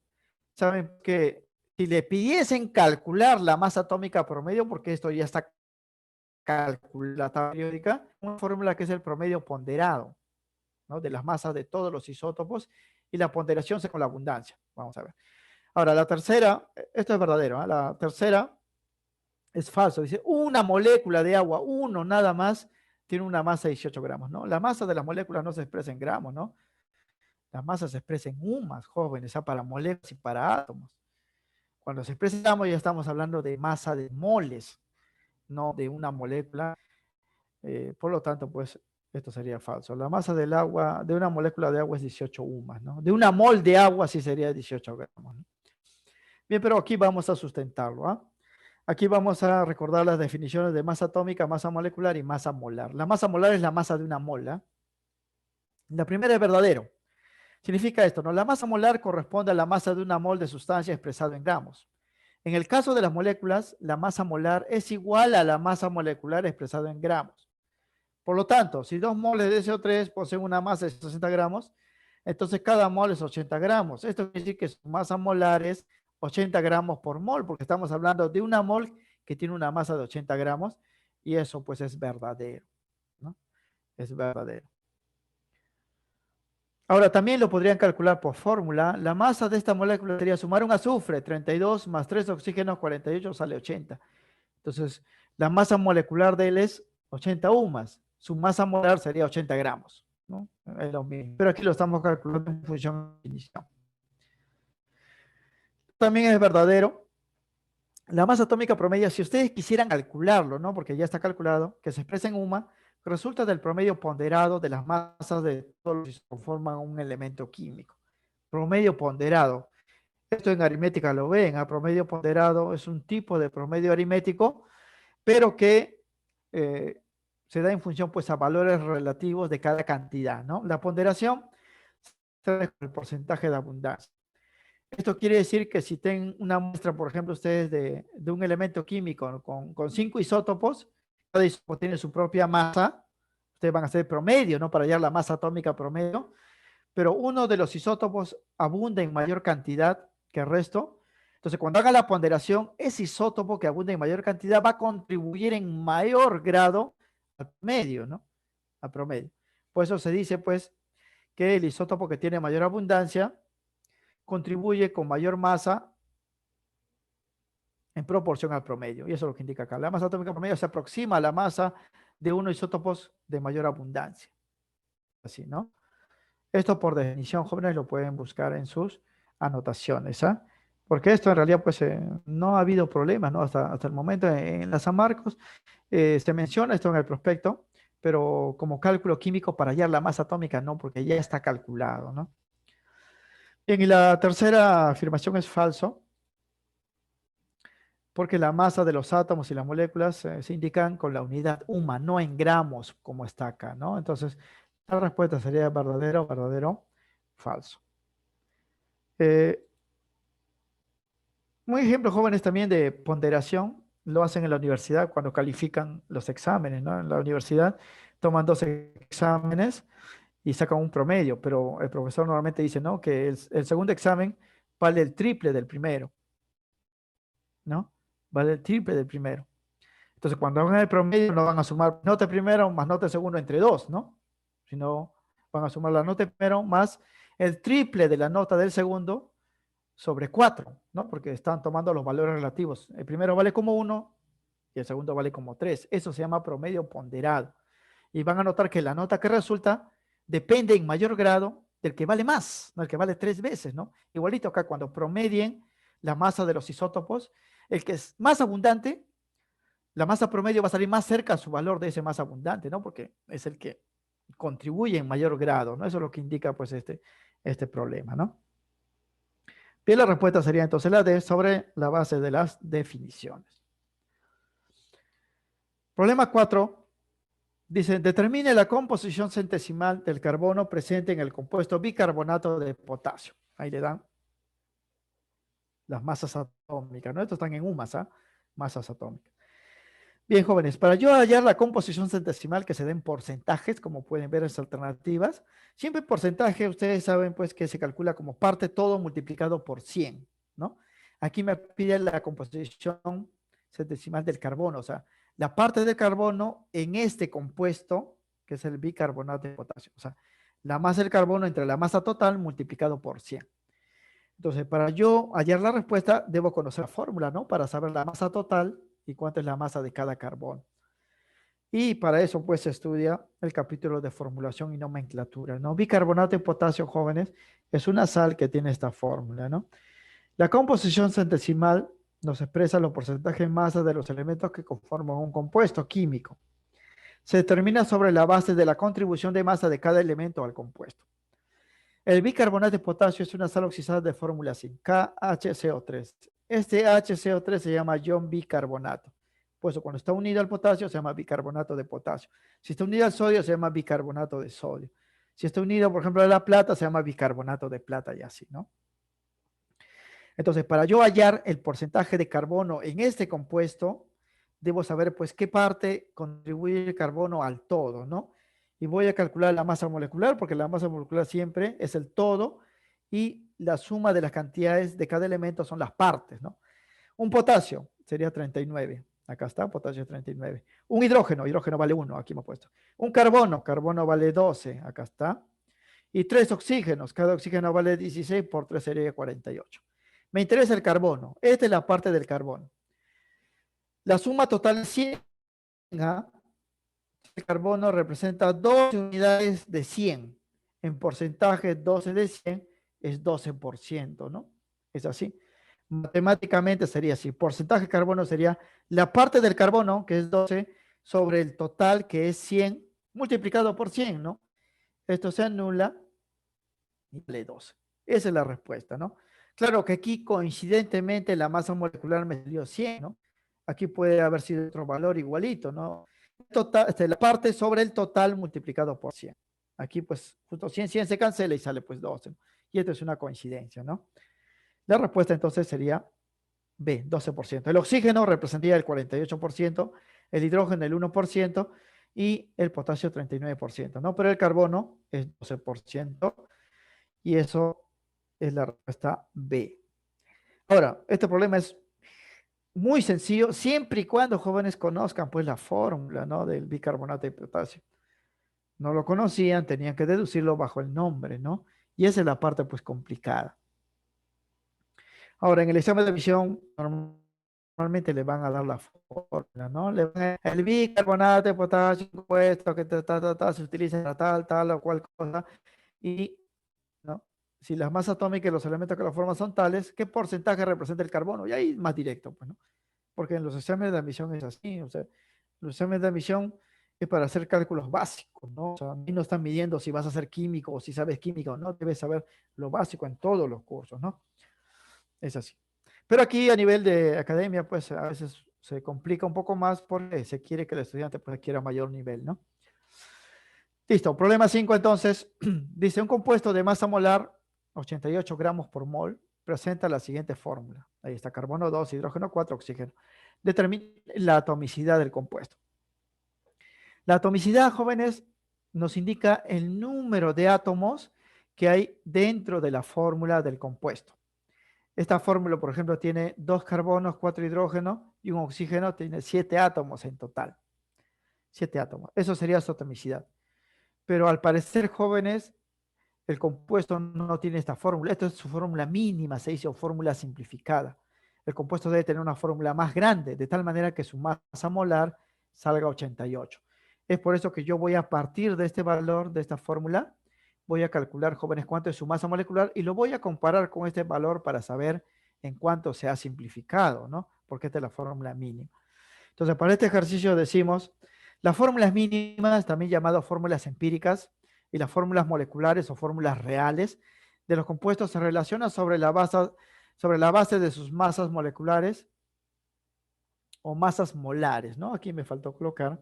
Saben que si le pidiesen calcular la masa atómica promedio, porque esto ya está calculada periódica, una fórmula que es el promedio ponderado, ¿no? De las masas de todos los isótopos, y la ponderación se con la abundancia. Vamos a ver. Ahora, la tercera, esto es verdadero, ¿eh? La tercera es falso. Dice, una molécula de agua, uno nada más, tiene una masa de 18 gramos, ¿no? La masa de las moléculas no se expresa en gramos, ¿no? La masa se expresa en UMAS, jóvenes, ¿ah? Para moléculas y para átomos. Cuando se expresa en gramos ya estamos hablando de masa de moles, no de una molécula. Por lo tanto, pues, esto sería falso. La masa del agua, de una molécula de agua es 18 UMAS, ¿no? De una mol de agua sí sería 18 gramos, ¿no? Bien, pero aquí vamos a sustentarlo, ¿ah? Aquí vamos a recordar las definiciones de masa atómica, masa molecular y masa molar. La masa molar es la masa de una mola. La primera es verdadero. Significa esto, ¿no? La masa molar corresponde a la masa de una mol de sustancia expresado en gramos. En el caso de las moléculas, la masa molar es igual a la masa molecular expresada en gramos. Por lo tanto, si 2 moles de CO3 poseen una masa de 60 gramos, entonces cada mol es 80 gramos. Esto quiere decir que su masa molar es 80 gramos por mol, porque estamos hablando de una mol que tiene una masa de 80 gramos, y eso pues es verdadero, ¿no? Es verdadero. Ahora, también lo podrían calcular por fórmula. La masa de esta molécula sería sumar un azufre, 32 más 3 oxígenos, 48, sale 80. Entonces, la masa molecular de él es 80 UMAS. Su masa molar sería 80 gramos, ¿no? Es lo mismo. Pero aquí lo estamos calculando en función de definición. También es verdadero. La masa atómica promedio, si ustedes quisieran calcularlo, ¿no? Porque ya está calculado, que se expresa en UMA, resulta del promedio ponderado de las masas de todos los que conforman un elemento químico. Promedio ponderado. Esto en aritmética lo ven, a promedio ponderado es un tipo de promedio aritmético, pero que se da en función pues a valores relativos de cada cantidad, ¿no? La ponderación es el porcentaje de abundancia. Esto quiere decir que si tienen una muestra, por ejemplo, ustedes de un elemento químico con 5 isótopos, cada isótopo tiene su propia masa, ustedes van a hacer promedio, ¿no? Para hallar la masa atómica promedio, pero uno de los isótopos abunda en mayor cantidad que el resto. Entonces, cuando haga la ponderación, ese isótopo que abunda en mayor cantidad va a contribuir en mayor grado al promedio, ¿no? Al promedio. Por eso se dice, pues, que el isótopo que tiene mayor abundancia contribuye con mayor masa en proporción al promedio. Y eso es lo que indica acá. La masa atómica promedio se aproxima a la masa de unos isótopos de mayor abundancia. Así, ¿no? Esto por definición, jóvenes, lo pueden buscar en sus anotaciones, ¿ah? Porque esto en realidad pues no ha habido problemas, ¿no? Hasta el momento en la San Marcos se menciona esto en el prospecto, pero como cálculo químico para hallar la masa atómica no, porque ya está calculado, ¿no? Bien, y la tercera afirmación es falso, porque la masa de los átomos y las moléculas se indican con la unidad UMA, no en gramos como está acá, ¿no? Entonces, la respuesta sería verdadero, verdadero, falso. Un ejemplo, jóvenes, también de ponderación, lo hacen en la universidad cuando califican los exámenes, ¿no? En la universidad toman 2 exámenes y sacan un promedio, pero el profesor normalmente dice, ¿no? Que el segundo examen vale el triple del primero, ¿no? Vale el triple del primero. Entonces, cuando hagan el promedio, no van a sumar nota primero más nota segundo entre 2, ¿no? Sino van a sumar la nota primero más el triple de la nota del segundo sobre 4, ¿no? Porque están tomando los valores relativos. El primero vale como 1 y el segundo vale como 3. Eso se llama promedio ponderado. Y van a notar que la nota que resulta depende en mayor grado del que vale más, ¿no? El que vale 3 veces, ¿no? Igualito acá, cuando promedien la masa de los isótopos, el que es más abundante, la masa promedio va a salir más cerca a su valor de ese más abundante, ¿no? Porque es el que contribuye en mayor grado, ¿no? Eso es lo que indica, pues, este problema, ¿no? Bien, la respuesta sería entonces la D sobre la base de las definiciones. Problema 4. Dice, determine la composición centesimal del carbono presente en el compuesto bicarbonato de potasio. Ahí le dan las masas atómicas, ¿no? Estos están en UMAS, ¿ah? Masas atómicas. Bien, jóvenes, para yo hallar la composición centesimal que se den porcentajes, como pueden ver en las alternativas, siempre porcentaje, ustedes saben pues que se calcula como parte todo multiplicado por 100, ¿no? Aquí me pide la composición centesimal del carbono, o sea, la parte del carbono en este compuesto, que es el bicarbonato de potasio, o sea, la masa del carbono entre la masa total multiplicado por 100. Entonces, para yo hallar la respuesta, debo conocer la fórmula, ¿no? Para saber la masa total y cuánto es la masa de cada carbono. Y para eso, pues, se estudia el capítulo de formulación y nomenclatura, ¿no? Bicarbonato de potasio, jóvenes, es una sal que tiene esta fórmula, ¿no? La composición centesimal nos expresa los porcentajes en masa de los elementos que conforman un compuesto químico. Se determina sobre la base de la contribución de masa de cada elemento al compuesto. El bicarbonato de potasio es una sal oxidada de fórmula sin KHCO3. Este HCO3 se llama ion bicarbonato. Por eso cuando está unido al potasio se llama bicarbonato de potasio. Si está unido al sodio se llama bicarbonato de sodio. Si está unido, por ejemplo, a la plata se llama bicarbonato de plata y así, ¿no? Entonces, para yo hallar el porcentaje de carbono en este compuesto, debo saber pues qué parte contribuye el carbono al todo, ¿no? Y voy a calcular la masa molecular, porque la masa molecular siempre es el todo y la suma de las cantidades de cada elemento son las partes, ¿no? Un potasio sería 39. Acá está, potasio 39. Un hidrógeno, hidrógeno vale 1, aquí me he puesto. Un carbono, carbono vale 12, acá está. Y 3 oxígenos, cada oxígeno vale 16, por 3 sería 48. Me interesa el carbono, esta es la parte del carbono. La suma total es 100, ¿ah? El carbono representa 12 unidades de 100. En porcentaje, 12 de 100 es 12%, ¿no? Es así. Matemáticamente sería así. Porcentaje de carbono sería la parte del carbono, que es 12, sobre el total, que es 100, multiplicado por 100, ¿no? Esto se anula y vale 12. Esa es la respuesta, ¿no? Claro que aquí coincidentemente la masa molecular me dio 100, ¿no? Aquí puede haber sido otro valor igualito, ¿no? Total, la parte sobre el total multiplicado por 100. Aquí pues justo 100, 100 se cancela y sale pues 12, ¿no? Y esto es una coincidencia, ¿no? La respuesta entonces sería B, 12%. El oxígeno representaría el 48%, el hidrógeno el 1% y el potasio 39%, ¿no? Pero el carbono es 12% y eso es la respuesta B. Ahora, este problema es muy sencillo, siempre y cuando jóvenes conozcan pues la fórmula, ¿no? Del bicarbonato de potasio. No lo conocían, tenían que deducirlo bajo el nombre, ¿no? Y esa es la parte pues complicada. Ahora, en el examen de admisión, normalmente le van a dar la fórmula, ¿no? El bicarbonato de potasio compuesto que se utiliza para tal o cual cosa. Y, ¿no? Si las masas atómicas y los elementos que lo forman son tales, ¿qué porcentaje representa el carbono? Y ahí más directo, pues, ¿no? Porque en los exámenes de admisión es así, o sea, los exámenes de admisión es para hacer cálculos básicos, ¿no? O sea, ahí no están midiendo si vas a ser químico o si sabes química o no, debes saber lo básico en todos los cursos, ¿no? Es así. Pero aquí a nivel de academia, pues a veces se complica un poco más porque se quiere que el estudiante pues adquiera mayor nivel, ¿no? Listo, problema 5 entonces, dice un compuesto de masa molar, 88 gramos por mol, presenta la siguiente fórmula. Ahí está, carbono 2, hidrógeno 4, oxígeno. Determina la atomicidad del compuesto. La atomicidad, jóvenes, nos indica el número de átomos que hay dentro de la fórmula del compuesto. Esta fórmula, por ejemplo, tiene 2 carbonos, 4 hidrógenos y un oxígeno, tiene 7 átomos en total. 7 átomos. Eso sería su atomicidad. Pero al parecer, jóvenes, el compuesto no tiene esta fórmula. Esta es su fórmula mínima, se dice, o fórmula simplificada. El compuesto debe tener una fórmula más grande, de tal manera que su masa molar salga 88. Es por eso que yo voy a partir de este valor, de esta fórmula, voy a calcular, jóvenes, cuánto es su masa molecular y lo voy a comparar con este valor para saber en cuánto se ha simplificado, ¿no? Porque esta es la fórmula mínima. Entonces, para este ejercicio decimos, las fórmulas mínimas, también llamadas fórmulas empíricas, y las fórmulas moleculares o fórmulas reales de los compuestos se relacionan sobre la base de sus masas moleculares o masas molares, ¿no? Aquí me faltó colocar,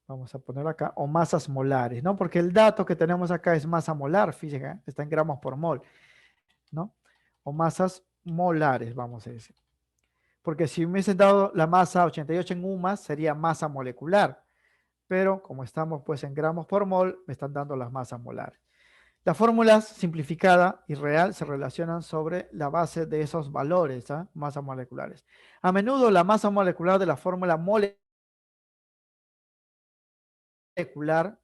vamos a poner acá, o masas molares, ¿no? Porque el dato que tenemos acá es masa molar, fíjense, está en gramos por mol, ¿no? O masas molares, vamos a decir. Porque si me hubiesen dado la masa 88 en UMAS, sería masa molecular. Pero como estamos pues en gramos por mol, me están dando las masas molares. Las fórmulas simplificada y real se relacionan sobre la base de esos valores, ¿eh? Masas moleculares. A menudo la masa molecular de la fórmula molecular,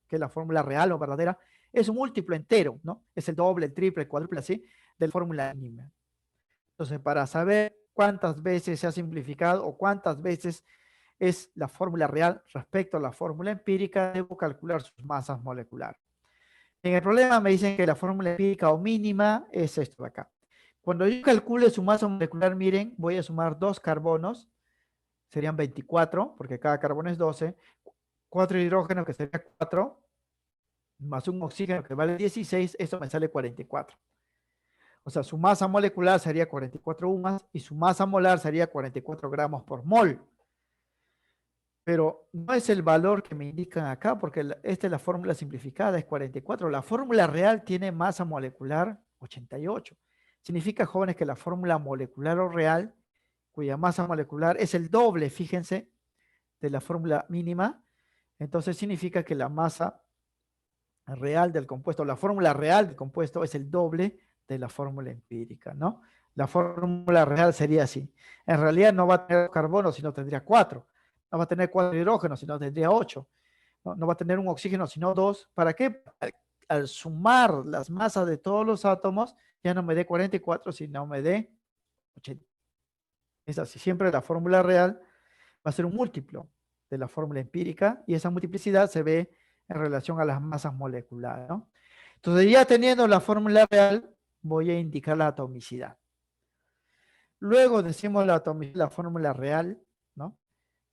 que es la fórmula real o verdadera, es un múltiplo entero, ¿no? Es el doble, el triple, el cuádruple, así, de la fórmula mínima. Entonces, para saber cuántas veces se ha simplificado o cuántas veces es la fórmula real respecto a la fórmula empírica, debo calcular sus masas moleculares. En el problema me dicen que la fórmula empírica o mínima es esto de acá. Cuando yo calcule su masa molecular, miren, voy a sumar 2 carbonos, serían 24, porque cada carbono es 12, 4 hidrógenos, que sería 4, más un oxígeno que vale 16, eso me sale 44. O sea, su masa molecular sería 44 UMAS y su masa molar sería 44 gramos por mol. Pero no es el valor que me indican acá, porque esta es la fórmula simplificada, es 44. La fórmula real tiene masa molecular 88. Significa, jóvenes, que la fórmula molecular o real, cuya masa molecular es el doble, fíjense, de la fórmula mínima, entonces significa que la masa real del compuesto, la fórmula real del compuesto es el doble de la fórmula empírica, ¿no? La fórmula real sería así. En realidad no va a tener carbono, sino tendría 4. No va a tener 4 hidrógenos, sino tendría 8. No va a tener un oxígeno, sino 2. ¿Para qué? Al sumar las masas de todos los átomos, ya no me dé 44, sino me dé 80. Es así. Siempre la fórmula real va a ser un múltiplo de la fórmula empírica y esa multiplicidad se ve en relación a las masas moleculares, ¿no? Entonces, ya teniendo la fórmula real, voy a indicar la atomicidad. Luego decimos la fórmula real, ¿no?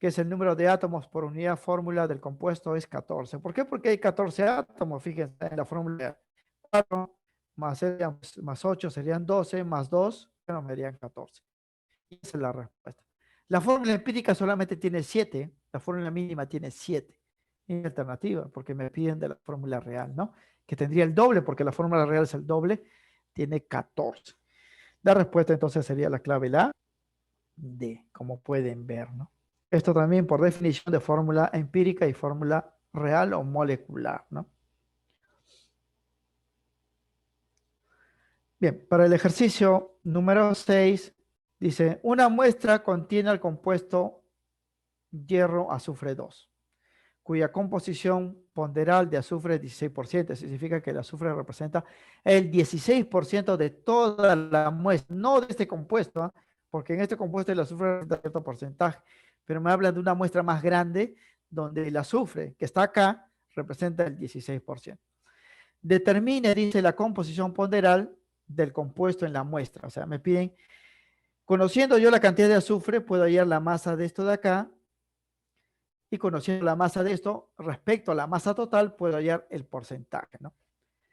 que es el número de átomos por unidad fórmula del compuesto, es 14. ¿Por qué? Porque hay 14 átomos, fíjense en la fórmula. 4 más 8 serían 12, más 2, bueno, me darían 14. Y esa es la respuesta. La fórmula empírica solamente tiene 7, la fórmula mínima tiene 7. Es alternativa, porque me piden de la fórmula real, ¿no? Que tendría el doble, porque la fórmula real es el doble, tiene 14. La respuesta entonces sería la clave la D, como pueden ver, ¿no? Esto también por definición de fórmula empírica y fórmula real o molecular, ¿no? Bien, para el ejercicio número 6, dice, una muestra contiene el compuesto hierro azufre 2, cuya composición ponderal de azufre es 16%. Eso significa que el azufre representa el 16% de toda la muestra, no de este compuesto, ¿eh? Porque en este compuesto el azufre representa cierto porcentaje, pero me hablan de una muestra más grande donde el azufre que está acá representa el 16%. Determine, dice, la composición ponderal del compuesto en la muestra. O sea, me piden, conociendo yo la cantidad de azufre, puedo hallar la masa de esto de acá, y conociendo la masa de esto, respecto a la masa total, puedo hallar el porcentaje, ¿no?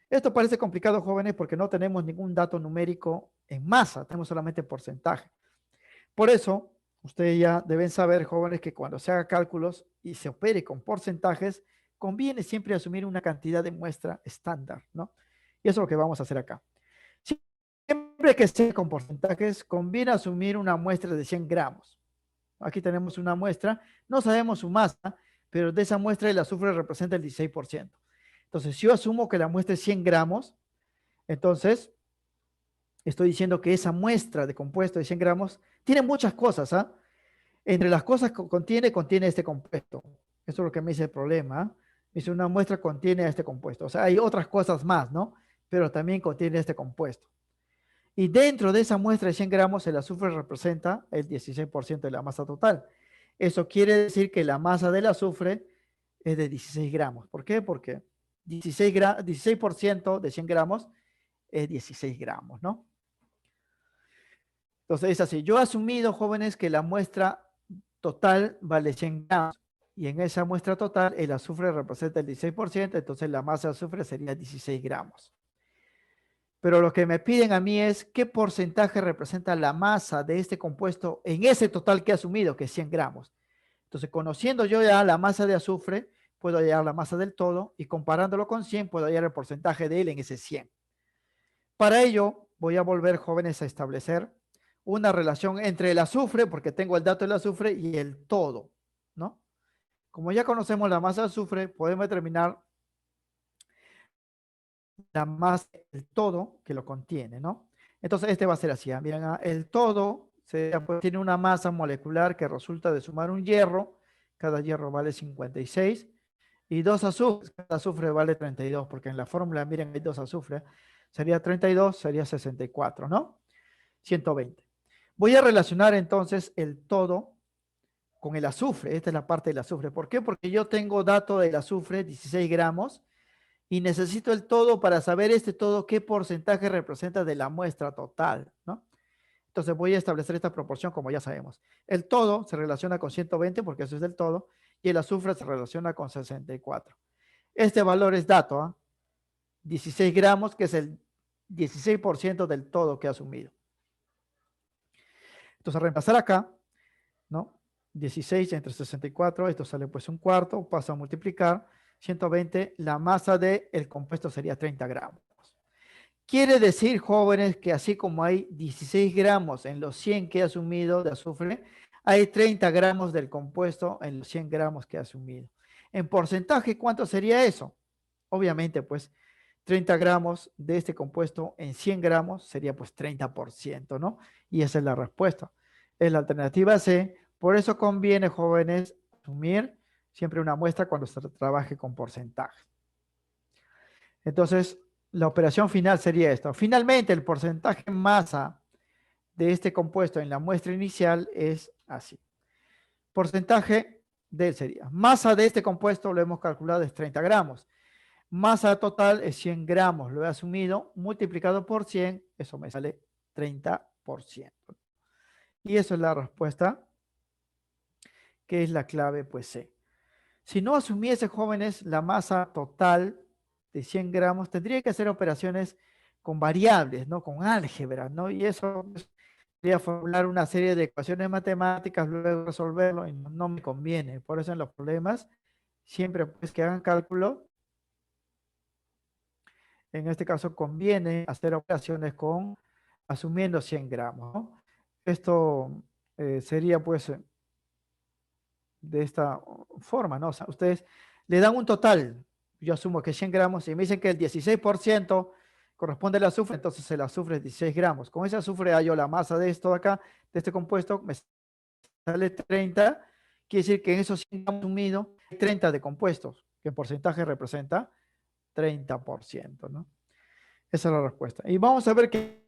Esto parece complicado, jóvenes, porque no tenemos ningún dato numérico en masa, tenemos solamente porcentaje. Por eso, ustedes ya deben saber, jóvenes, que cuando se haga cálculos y se opere con porcentajes, conviene siempre asumir una cantidad de muestra estándar, ¿no? Y eso es lo que vamos a hacer acá. Siempre que sea con porcentajes, conviene asumir una muestra de 100 gramos. Aquí tenemos una muestra, no sabemos su masa, pero de esa muestra el azufre representa el 16%. Entonces, si yo asumo que la muestra es 100 gramos, entonces estoy diciendo que esa muestra de compuesto de 100 gramos tiene muchas cosas, ¿ah? Entre las cosas que contiene este compuesto. Eso es lo que me dice el problema. ¿Ah? Dice, una muestra contiene este compuesto. O sea, hay otras cosas más, ¿no? Pero también contiene este compuesto. Y dentro de esa muestra de 100 gramos, el azufre representa el 16% de la masa total. Eso quiere decir que la masa del azufre es de 16 gramos. ¿Por qué? Porque 16% de 100 gramos es 16 gramos, ¿no? Entonces es así. Yo he asumido, jóvenes, que la muestra total vale 100 gramos. Y en esa muestra total el azufre representa el 16%, entonces la masa de azufre sería 16 gramos. Pero lo que me piden a mí es qué porcentaje representa la masa de este compuesto en ese total que he asumido, que es 100 gramos. Entonces, conociendo yo ya la masa de azufre, puedo hallar la masa del todo y comparándolo con 100, puedo hallar el porcentaje de él en ese 100. Para ello, voy a volver, jóvenes, a establecer una relación entre el azufre, porque tengo el dato del azufre, y el todo, ¿no? Como ya conocemos la masa de azufre, podemos determinar la masa del todo que lo contiene, ¿no? Entonces, este va a ser así. Miren, el todo pues, tiene una masa molecular que resulta de sumar un hierro. Cada hierro vale 56. Y dos azufres, cada azufre vale 32, porque en la fórmula, miren, hay dos azufres. Sería 32, sería 64, ¿no? 120. Voy a relacionar entonces el todo con el azufre. Esta es la parte del azufre. ¿Por qué? Porque yo tengo dato del azufre, 16 gramos, y necesito el todo para saber este todo qué porcentaje representa de la muestra total, ¿no? Entonces voy a establecer esta proporción como ya sabemos. El todo se relaciona con 120 porque eso es del todo y el azufre se relaciona con 64. Este valor es dato, ¿eh? 16 gramos, que es el 16% del todo que he asumido. Entonces, a reemplazar acá, ¿no? 16 entre 64, esto sale pues un cuarto, paso a multiplicar, 120, la masa del compuesto sería 30 gramos. Quiere decir, jóvenes, que así como hay 16 gramos en los 100 que he asumido de azufre, hay 30 gramos del compuesto en los 100 gramos que he asumido. En porcentaje, ¿cuánto sería eso? Obviamente, pues 30 gramos de este compuesto en 100 gramos sería pues 30%, ¿no? Y esa es la respuesta. Es la alternativa C. Por eso conviene, jóvenes, asumir siempre una muestra cuando se trabaje con porcentaje. Entonces, la operación final sería esto. Finalmente, el porcentaje en masa de este compuesto en la muestra inicial es así. Porcentaje de él sería. Masa de este compuesto lo hemos calculado es 30 gramos. Masa total es 100 gramos. Lo he asumido, multiplicado por 100, eso me sale 30%. Y eso es la respuesta que es la clave pues C. Si no asumiese, jóvenes, la masa total de 100 gramos, tendría que hacer operaciones con variables, ¿no? Con álgebra, ¿no? Y eso pues, sería formular una serie de ecuaciones matemáticas, luego resolverlo, y no me conviene. Por eso en los problemas, siempre pues que hagan cálculo, en este caso conviene hacer operaciones con asumiendo 100 gramos, ¿no? Esto sería pues de esta forma, ¿no? O sea, ustedes le dan un total, yo asumo que 100 gramos, y me dicen que el 16% corresponde al azufre, entonces el azufre es 16 gramos. Con ese azufre hallo la masa de esto de acá, de este compuesto, me sale 30, quiere decir que en esos 100 gramos asumidos, hay 30 de compuestos, que en porcentaje representa 30%, ¿no? Esa es la respuesta. Y vamos a ver que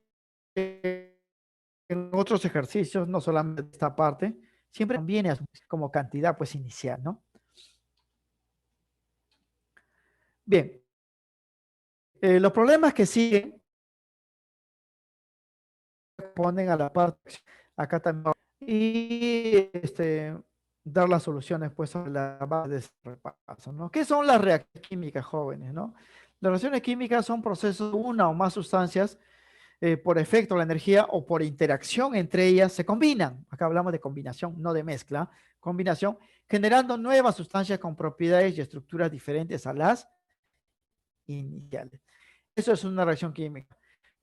en otros ejercicios, no solamente esta parte, siempre conviene como cantidad pues inicial, ¿no? Bien, los problemas que siguen ponen a la parte acá también y dar las soluciones pues sobre la base de ese repaso, ¿no? ¿Qué son las reacciones químicas, jóvenes, no? Las reacciones químicas son procesos de una o más sustancias por efecto de la energía o por interacción entre ellas se combinan. Acá hablamos de combinación, no de mezcla. Combinación, generando nuevas sustancias con propiedades y estructuras diferentes a las iniciales. Eso es una reacción química.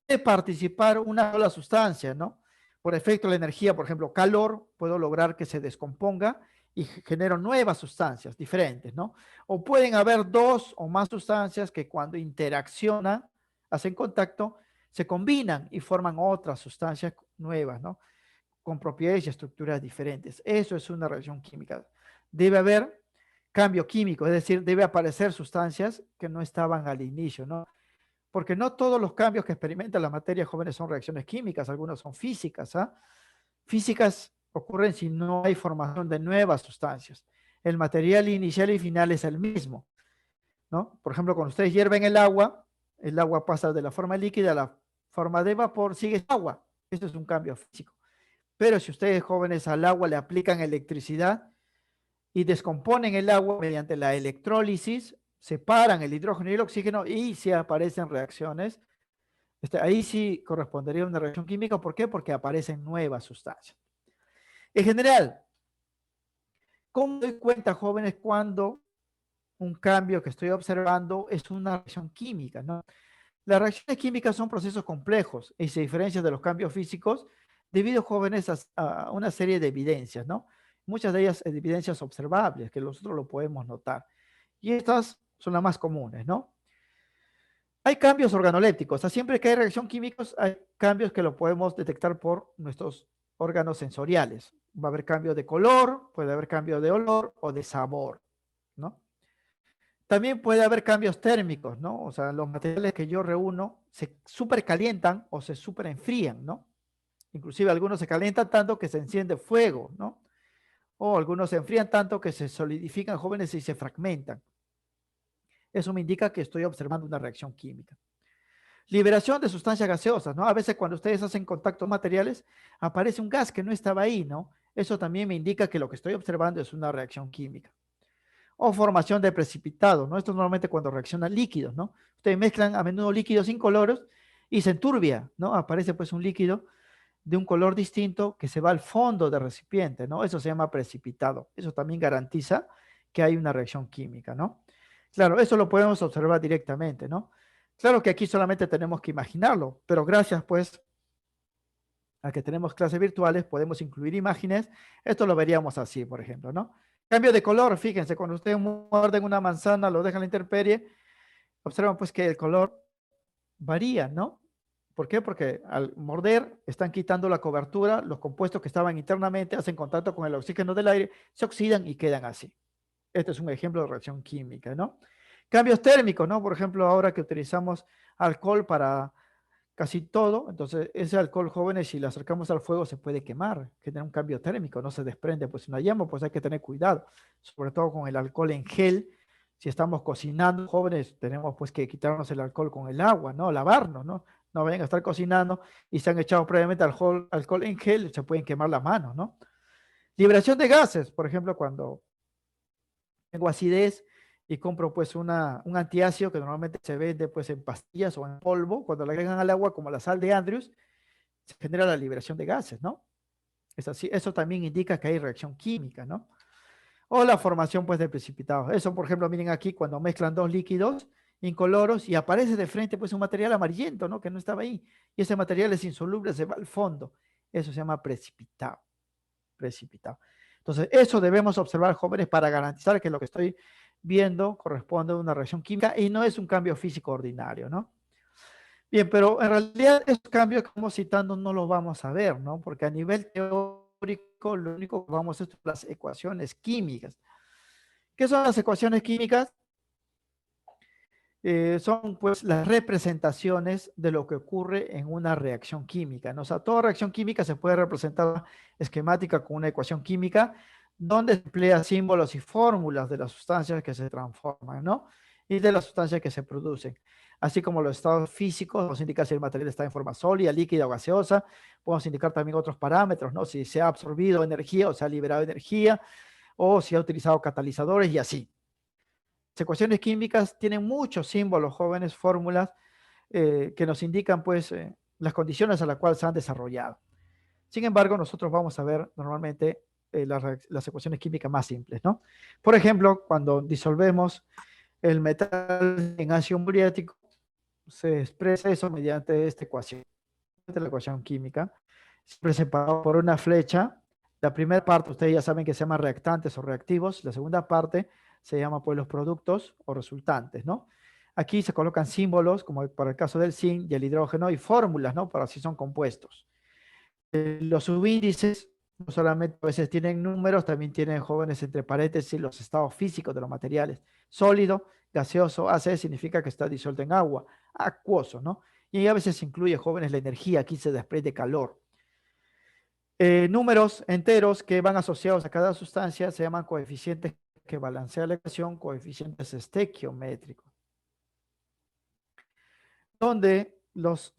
Puede participar una sola sustancia, ¿no? Por efecto de la energía, por ejemplo, calor, puedo lograr que se descomponga y genero nuevas sustancias diferentes, ¿no? O pueden haber dos o más sustancias que cuando interaccionan, hacen contacto, se combinan y forman otras sustancias nuevas, ¿no? Con propiedades y estructuras diferentes. Eso es una reacción química. Debe haber cambio químico, es decir, debe aparecer sustancias que no estaban al inicio, ¿no? Porque no todos los cambios que experimenta la materia jóvenes son reacciones químicas, algunos son físicas, ¿ah? Físicas ocurren si no hay formación de nuevas sustancias. El material inicial y final es el mismo, ¿no? Por ejemplo, cuando ustedes hierven el agua pasa de la forma líquida a la forma de vapor, sigue agua. Esto es un cambio físico. Pero si ustedes jóvenes al agua le aplican electricidad y descomponen el agua mediante la electrólisis, separan el hidrógeno y el oxígeno y se aparecen reacciones. Ahí sí correspondería a una reacción química. ¿Por qué? Porque aparecen nuevas sustancias. En general, ¿cómo me doy cuenta, jóvenes, cuando un cambio que estoy observando es una reacción química, ¿no? Las reacciones químicas son procesos complejos y se diferencian de los cambios físicos debido, jóvenes, a una serie de evidencias, ¿no? Muchas de ellas evidencias observables que nosotros lo podemos notar. Y estas son las más comunes, ¿no? Hay cambios organolépticos. O sea, siempre que hay reacción química, hay cambios que lo podemos detectar por nuestros órganos sensoriales. Va a haber cambios de color, puede haber cambios de olor o de sabor, ¿no? También puede haber cambios térmicos, ¿no? O sea, los materiales que yo reúno se supercalientan o se superenfrían, ¿no? Inclusive algunos se calientan tanto que se enciende fuego, ¿no? O algunos se enfrían tanto que se solidifican, jóvenes, y se fragmentan. Eso me indica que estoy observando una reacción química. Liberación de sustancias gaseosas, ¿no? A veces cuando ustedes hacen contactos materiales, aparece un gas que no estaba ahí, ¿no? Eso también me indica que lo que estoy observando es una reacción química. O formación de precipitados, ¿no? Esto normalmente cuando reaccionan líquidos, ¿no? Ustedes mezclan a menudo líquidos incoloros y se enturbia, ¿no? Aparece pues un líquido de un color distinto que se va al fondo del recipiente, ¿no? Eso se llama precipitado. Eso también garantiza que hay una reacción química, ¿no? Claro, eso lo podemos observar directamente, ¿no? Claro que aquí solamente tenemos que imaginarlo, pero gracias pues a que tenemos clases virtuales podemos incluir imágenes. Esto lo veríamos así, por ejemplo, ¿no? Cambio de color, fíjense, cuando ustedes muerden una manzana, lo dejan a la intemperie, observan pues que el color varía, ¿no? ¿Por qué? Porque al morder están quitando la cobertura, los compuestos que estaban internamente hacen contacto con el oxígeno del aire, se oxidan y quedan así. Este es un ejemplo de reacción química, ¿no? Cambios térmicos, ¿no? Por ejemplo, ahora que utilizamos alcohol para casi todo, entonces ese alcohol, jóvenes, si lo acercamos al fuego se puede quemar, genera un cambio térmico, no se desprende pues una llama, pues hay que tener cuidado, sobre todo con el alcohol en gel. Si estamos cocinando, jóvenes, tenemos pues que quitarnos el alcohol con el agua, ¿no? Lavarnos, ¿no? No vayan a estar cocinando y se han echado previamente alcohol en gel, se pueden quemar las manos, ¿no? Liberación de gases, por ejemplo, cuando tengo acidez y compro pues un antiácido que normalmente se vende pues en pastillas o en polvo, cuando le agregan al agua como la sal de Andrews, se genera la liberación de gases, ¿no? Es así, eso también indica que hay reacción química, ¿no? O la formación pues de precipitados. Eso, por ejemplo, miren aquí cuando mezclan dos líquidos incoloros y aparece de frente pues un material amarillento, ¿no? Que no estaba ahí. Y ese material es insoluble, se va al fondo. Eso se llama precipitado. Precipitado. Entonces, eso debemos observar, jóvenes, para garantizar que lo que estoy viendo corresponde a una reacción química y no es un cambio físico ordinario, ¿no? Bien, pero en realidad esos cambios que estamos citando no los vamos a ver, ¿no? Porque a nivel teórico lo único que vamos a ver son las ecuaciones químicas. ¿Qué son las ecuaciones químicas? Son pues las representaciones de lo que ocurre en una reacción química, ¿no? O sea, toda reacción química se puede representar esquemática con una ecuación química donde se emplea símbolos y fórmulas de las sustancias que se transforman, ¿no? Y de las sustancias que se producen. Así como los estados físicos, nos indica si el material está en forma sólida, líquida o gaseosa. Podemos indicar también otros parámetros, ¿no? Si se ha absorbido energía o se ha liberado energía, o si ha utilizado catalizadores y así. Las ecuaciones químicas tienen muchos símbolos, jóvenes, fórmulas que nos indican pues las condiciones a las cuales se han desarrollado. Sin embargo, nosotros vamos a ver normalmente las ecuaciones químicas más simples, ¿no? Por ejemplo, cuando disolvemos el metal en ácido muriático, se expresa eso mediante esta ecuación, la ecuación química, siempre separado por una flecha. La primera parte, ustedes ya saben que se llama reactantes o reactivos. La segunda parte se llama pues los productos o resultantes, ¿no? Aquí se colocan símbolos, como para el caso del zinc y el hidrógeno, y fórmulas, ¿no? Para si son compuestos. Los subíndices no solamente a veces tienen números, también tienen, jóvenes, entre paréntesis los estados físicos de los materiales. Sólido, gaseoso, AC significa que está disuelto en agua, acuoso, ¿no? Y a veces incluye, jóvenes, la energía, aquí se desprende calor. Números enteros que van asociados a cada sustancia se llaman coeficientes que balancean la ecuación, coeficientes estequiométricos, donde los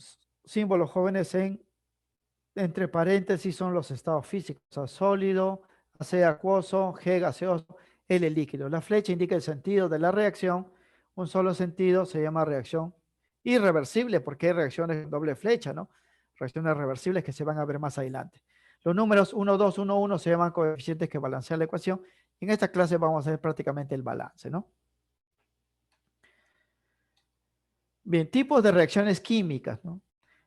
símbolos, jóvenes, entre paréntesis son los estados físicos, o sea, sólido, AC acuoso, G gaseoso, L líquido. La flecha indica el sentido de la reacción, un solo sentido se llama reacción irreversible, porque hay reacciones en doble flecha, ¿no? Reacciones reversibles que se van a ver más adelante. Los números 1, 2, 1, 1 se llaman coeficientes que balancean la ecuación. En esta clase vamos a ver prácticamente el balance, ¿no? Bien, tipos de reacciones químicas, ¿no?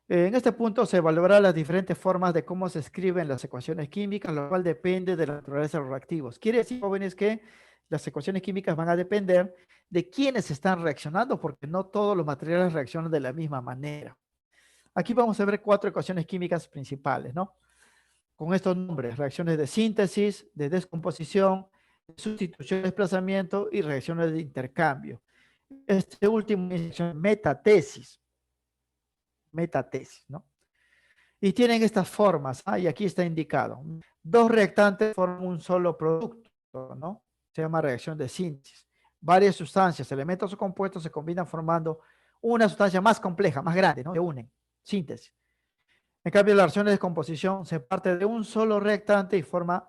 En este punto se evaluarán las diferentes formas de cómo se escriben las ecuaciones químicas, lo cual depende de la naturaleza de los reactivos. Quiere decir, jóvenes, que las ecuaciones químicas van a depender de quiénes están reaccionando, porque no todos los materiales reaccionan de la misma manera. Aquí vamos a ver 4 ecuaciones químicas principales, ¿no? Con estos nombres: reacciones de síntesis, de descomposición, de sustitución, desplazamiento y reacciones de intercambio. Este último es metatesis, ¿no? Y tienen estas formas, y aquí está indicado. Dos reactantes forman un solo producto, ¿no? Se llama reacción de síntesis. Varias sustancias, elementos o compuestos se combinan formando una sustancia más compleja, más grande, ¿no? Se unen, síntesis. En cambio, la reacción de descomposición se parte de un solo reactante y forma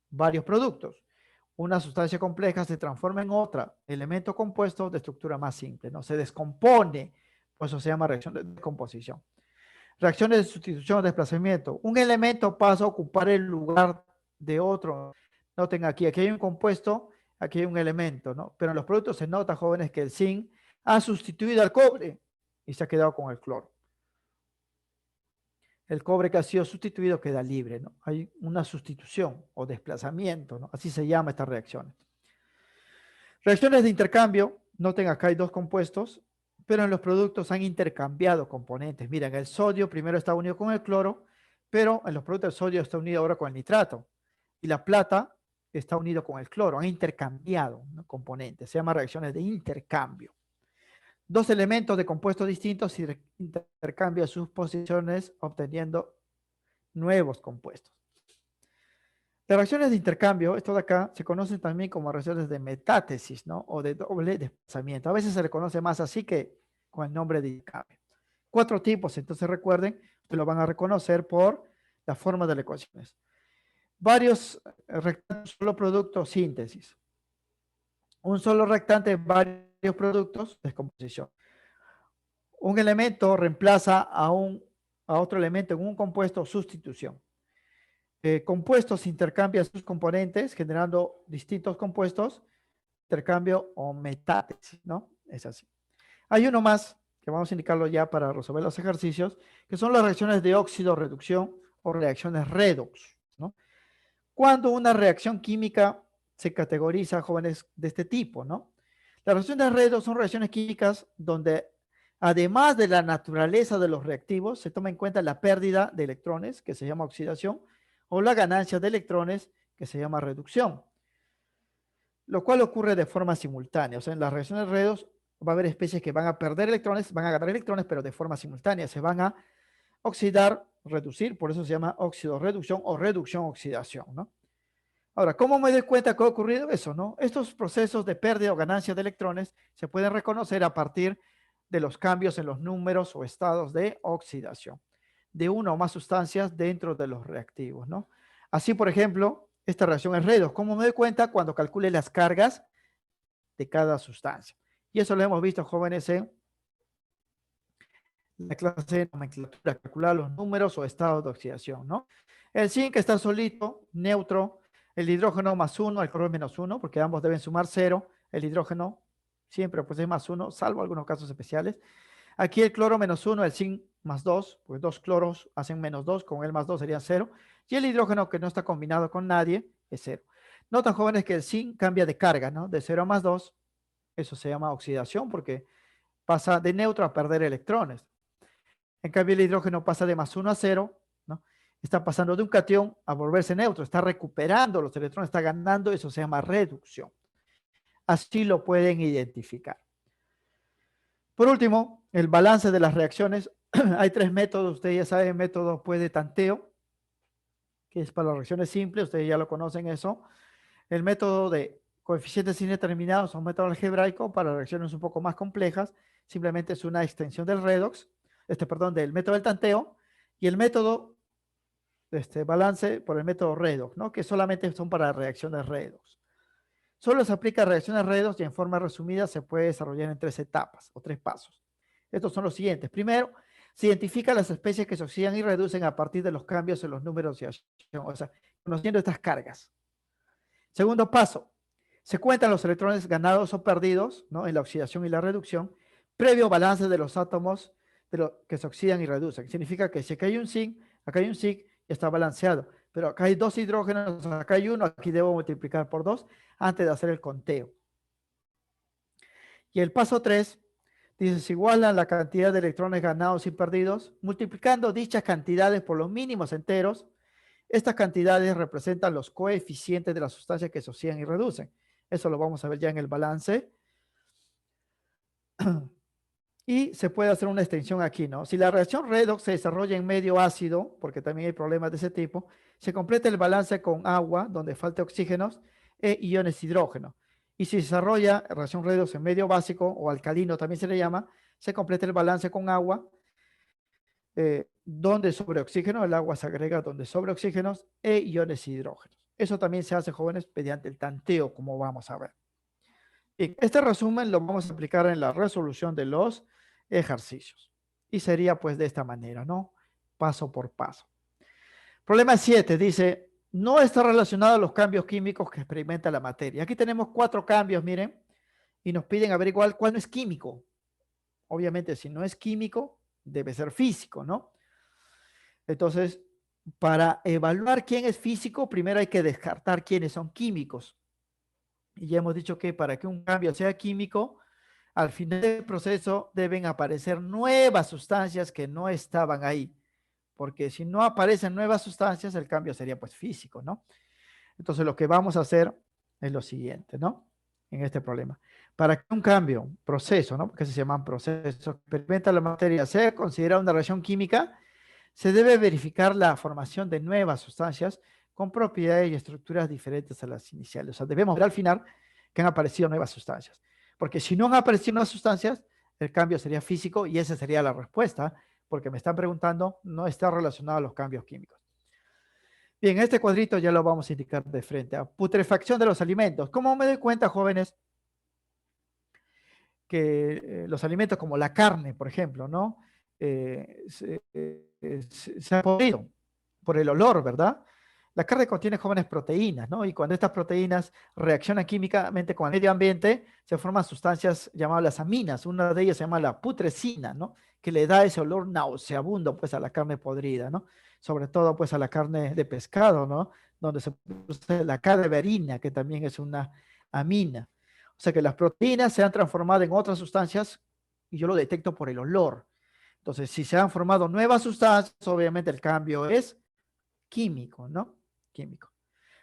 varios productos. Una sustancia compleja se transforma en otra, elemento compuesto de estructura más simple, ¿no? Se descompone, por eso se llama reacción de descomposición. Reacciones de sustitución o desplazamiento. Un elemento pasa a ocupar el lugar de otro. Noten aquí hay un compuesto, aquí hay un elemento, ¿no? Pero en los productos se nota, jóvenes, que el zinc ha sustituido al cobre y se ha quedado con el cloro. El cobre que ha sido sustituido queda libre, ¿no? Hay una sustitución o desplazamiento, ¿no? Así se llama estas reacciones. Reacciones de intercambio. Noten, acá hay dos compuestos, pero en los productos han intercambiado componentes. Miren, el sodio primero está unido con el cloro, pero en los productos el sodio está unido ahora con el nitrato. Y la plata está unido con el cloro. Han intercambiado, ¿no?, componentes. Se llama reacciones de intercambio. Dos elementos de compuestos distintos intercambian sus posiciones obteniendo nuevos compuestos. Las reacciones de intercambio, esto de acá, se conocen también como reacciones de metátesis, ¿no? O de doble desplazamiento. A veces se le conoce más así que con el nombre de intercambio. 4 tipos, entonces recuerden, que lo van a reconocer por la forma de las ecuaciones. varios reactantes, solo producto, síntesis. Un solo reactante, varios productos, descomposición. Un elemento reemplaza a otro elemento en un compuesto, sustitución. Compuestos intercambian sus componentes generando distintos compuestos, intercambio o metátesis, ¿no? Es así. Hay uno más que vamos a indicarlo ya para resolver los ejercicios, que son las reacciones de óxido-reducción o reacciones redox, ¿no? Cuando una reacción química se categoriza, jóvenes, de este tipo, ¿no? Las reacciones redox son reacciones químicas donde, además de la naturaleza de los reactivos, se toma en cuenta la pérdida de electrones, que se llama oxidación, o la ganancia de electrones, que se llama reducción, lo cual ocurre de forma simultánea. O sea, en las reacciones redox va a haber especies que van a perder electrones, van a ganar electrones, pero de forma simultánea. Se van a oxidar, reducir, por eso se llama óxido-reducción o reducción-oxidación, ¿no? Ahora, ¿cómo me doy cuenta que ha ocurrido eso, no? Estos procesos de pérdida o ganancia de electrones se pueden reconocer a partir de los cambios en los números o estados de oxidación de una o más sustancias dentro de los reactivos, ¿no? Así, por ejemplo, esta reacción es redox. ¿Cómo me doy cuenta? Cuando calcule las cargas de cada sustancia. Y eso lo hemos visto, jóvenes, en la clase de nomenclatura, calcular los números o estados de oxidación, ¿no? El zinc está solito, neutro, el hidrógeno más 1, el cloro menos 1, porque ambos deben sumar 0, el hidrógeno siempre pues es más 1, salvo algunos casos especiales. Aquí el cloro menos 1, el zinc más 2, pues 2 cloros hacen menos 2, con el más 2 sería 0, y el hidrógeno que no está combinado con nadie es 0. Notan, jóvenes, que el zinc cambia de carga, ¿no? De 0 a más 2, eso se llama oxidación porque pasa de neutro a perder electrones. En cambio, el hidrógeno pasa de más 1 a 0, ¿no? Está pasando de un catión a volverse neutro, está recuperando los electrones, está ganando, eso se llama reducción. Así lo pueden identificar. Por último, el balance de las reacciones. Hay 3 métodos, ustedes ya saben, el método pues, de tanteo, que es para las reacciones simples, ustedes ya lo conocen eso. El método de coeficientes indeterminados, un método algebraico para reacciones un poco más complejas, simplemente es una extensión del redox, del método del tanteo, y el método balance por el método redox, ¿no? Que solamente son para reacciones redox. Solo se aplica a reacciones redox y en forma resumida se puede desarrollar en 3 etapas o 3 pasos. Estos son los siguientes. Primero, se identifican las especies que se oxidan y reducen a partir de los cambios en los números de oxidación, o sea, conociendo estas cargas. Segundo paso, se cuentan los electrones ganados o perdidos, ¿no? En la oxidación y la reducción, previo balance de los átomos de lo que se oxidan y reducen. Significa que si acá hay un zinc, acá hay un zinc, ya está balanceado. Pero acá hay 2 hidrógenos, acá hay 1, aquí debo multiplicar por 2 antes de hacer el conteo. Y el paso 3 dice, se iguala la cantidad de electrones ganados y perdidos, multiplicando dichas cantidades por los mínimos enteros. Estas cantidades representan los coeficientes de las sustancias que se oxidan y reducen. Eso lo vamos a ver ya en el balance. Y se puede hacer una extensión aquí, ¿no? Si la reacción redox se desarrolla en medio ácido, porque también hay problemas de ese tipo, se completa el balance con agua, donde falta oxígenos, e iones hidrógeno. Y si se desarrolla reacción redox en medio básico, o alcalino también se le llama, se completa el balance con agua, donde sobre oxígeno, el agua se agrega donde sobre oxígenos e iones hidrógenos. Eso también se hace, jóvenes, mediante el tanteo, como vamos a ver. Bien, este resumen lo vamos a aplicar en la resolución de los ejercicios. Y sería pues de esta manera, ¿no? Paso por paso. Problema 7 dice, no está relacionado a los cambios químicos que experimenta la materia. Aquí tenemos 4 cambios, miren, y nos piden averiguar cuál no es químico. Obviamente, si no es químico, debe ser físico, ¿no? Entonces, para evaluar quién es físico, primero hay que descartar quiénes son químicos. Y ya hemos dicho que para que un cambio sea químico, al final del proceso deben aparecer nuevas sustancias que no estaban ahí. Porque si no aparecen nuevas sustancias, el cambio sería pues físico, ¿no? Entonces lo que vamos a hacer es lo siguiente, ¿no? En este problema. Para que un cambio, un proceso, ¿no? Porque se llaman procesos, experimenta la materia, sea considerada una reacción química, se debe verificar la formación de nuevas sustancias con propiedades y estructuras diferentes a las iniciales. O sea, debemos ver al final que han aparecido nuevas sustancias. Porque si no han aparecido nuevas sustancias, el cambio sería físico y esa sería la respuesta, porque me están preguntando, no está relacionado a los cambios químicos. Bien, este cuadrito ya lo vamos a indicar de frente. Putrefacción de los alimentos. ¿Cómo me doy cuenta, jóvenes, que los alimentos como la carne, por ejemplo, ¿no? Se ha podrido por el olor, ¿verdad? La carne contiene jóvenes proteínas, ¿no? Y cuando estas proteínas reaccionan químicamente con el medio ambiente, se forman sustancias llamadas las aminas. Una de ellas se llama la putrescina, ¿no? Que le da ese olor nauseabundo, pues, a la carne podrida, ¿no? Sobre todo, pues, a la carne de pescado, ¿no? Donde se produce la cadaverina, que también es una amina. O sea que las proteínas se han transformado en otras sustancias y yo lo detecto por el olor. Entonces, si se han formado nuevas sustancias, obviamente el cambio es químico, ¿no? Químico.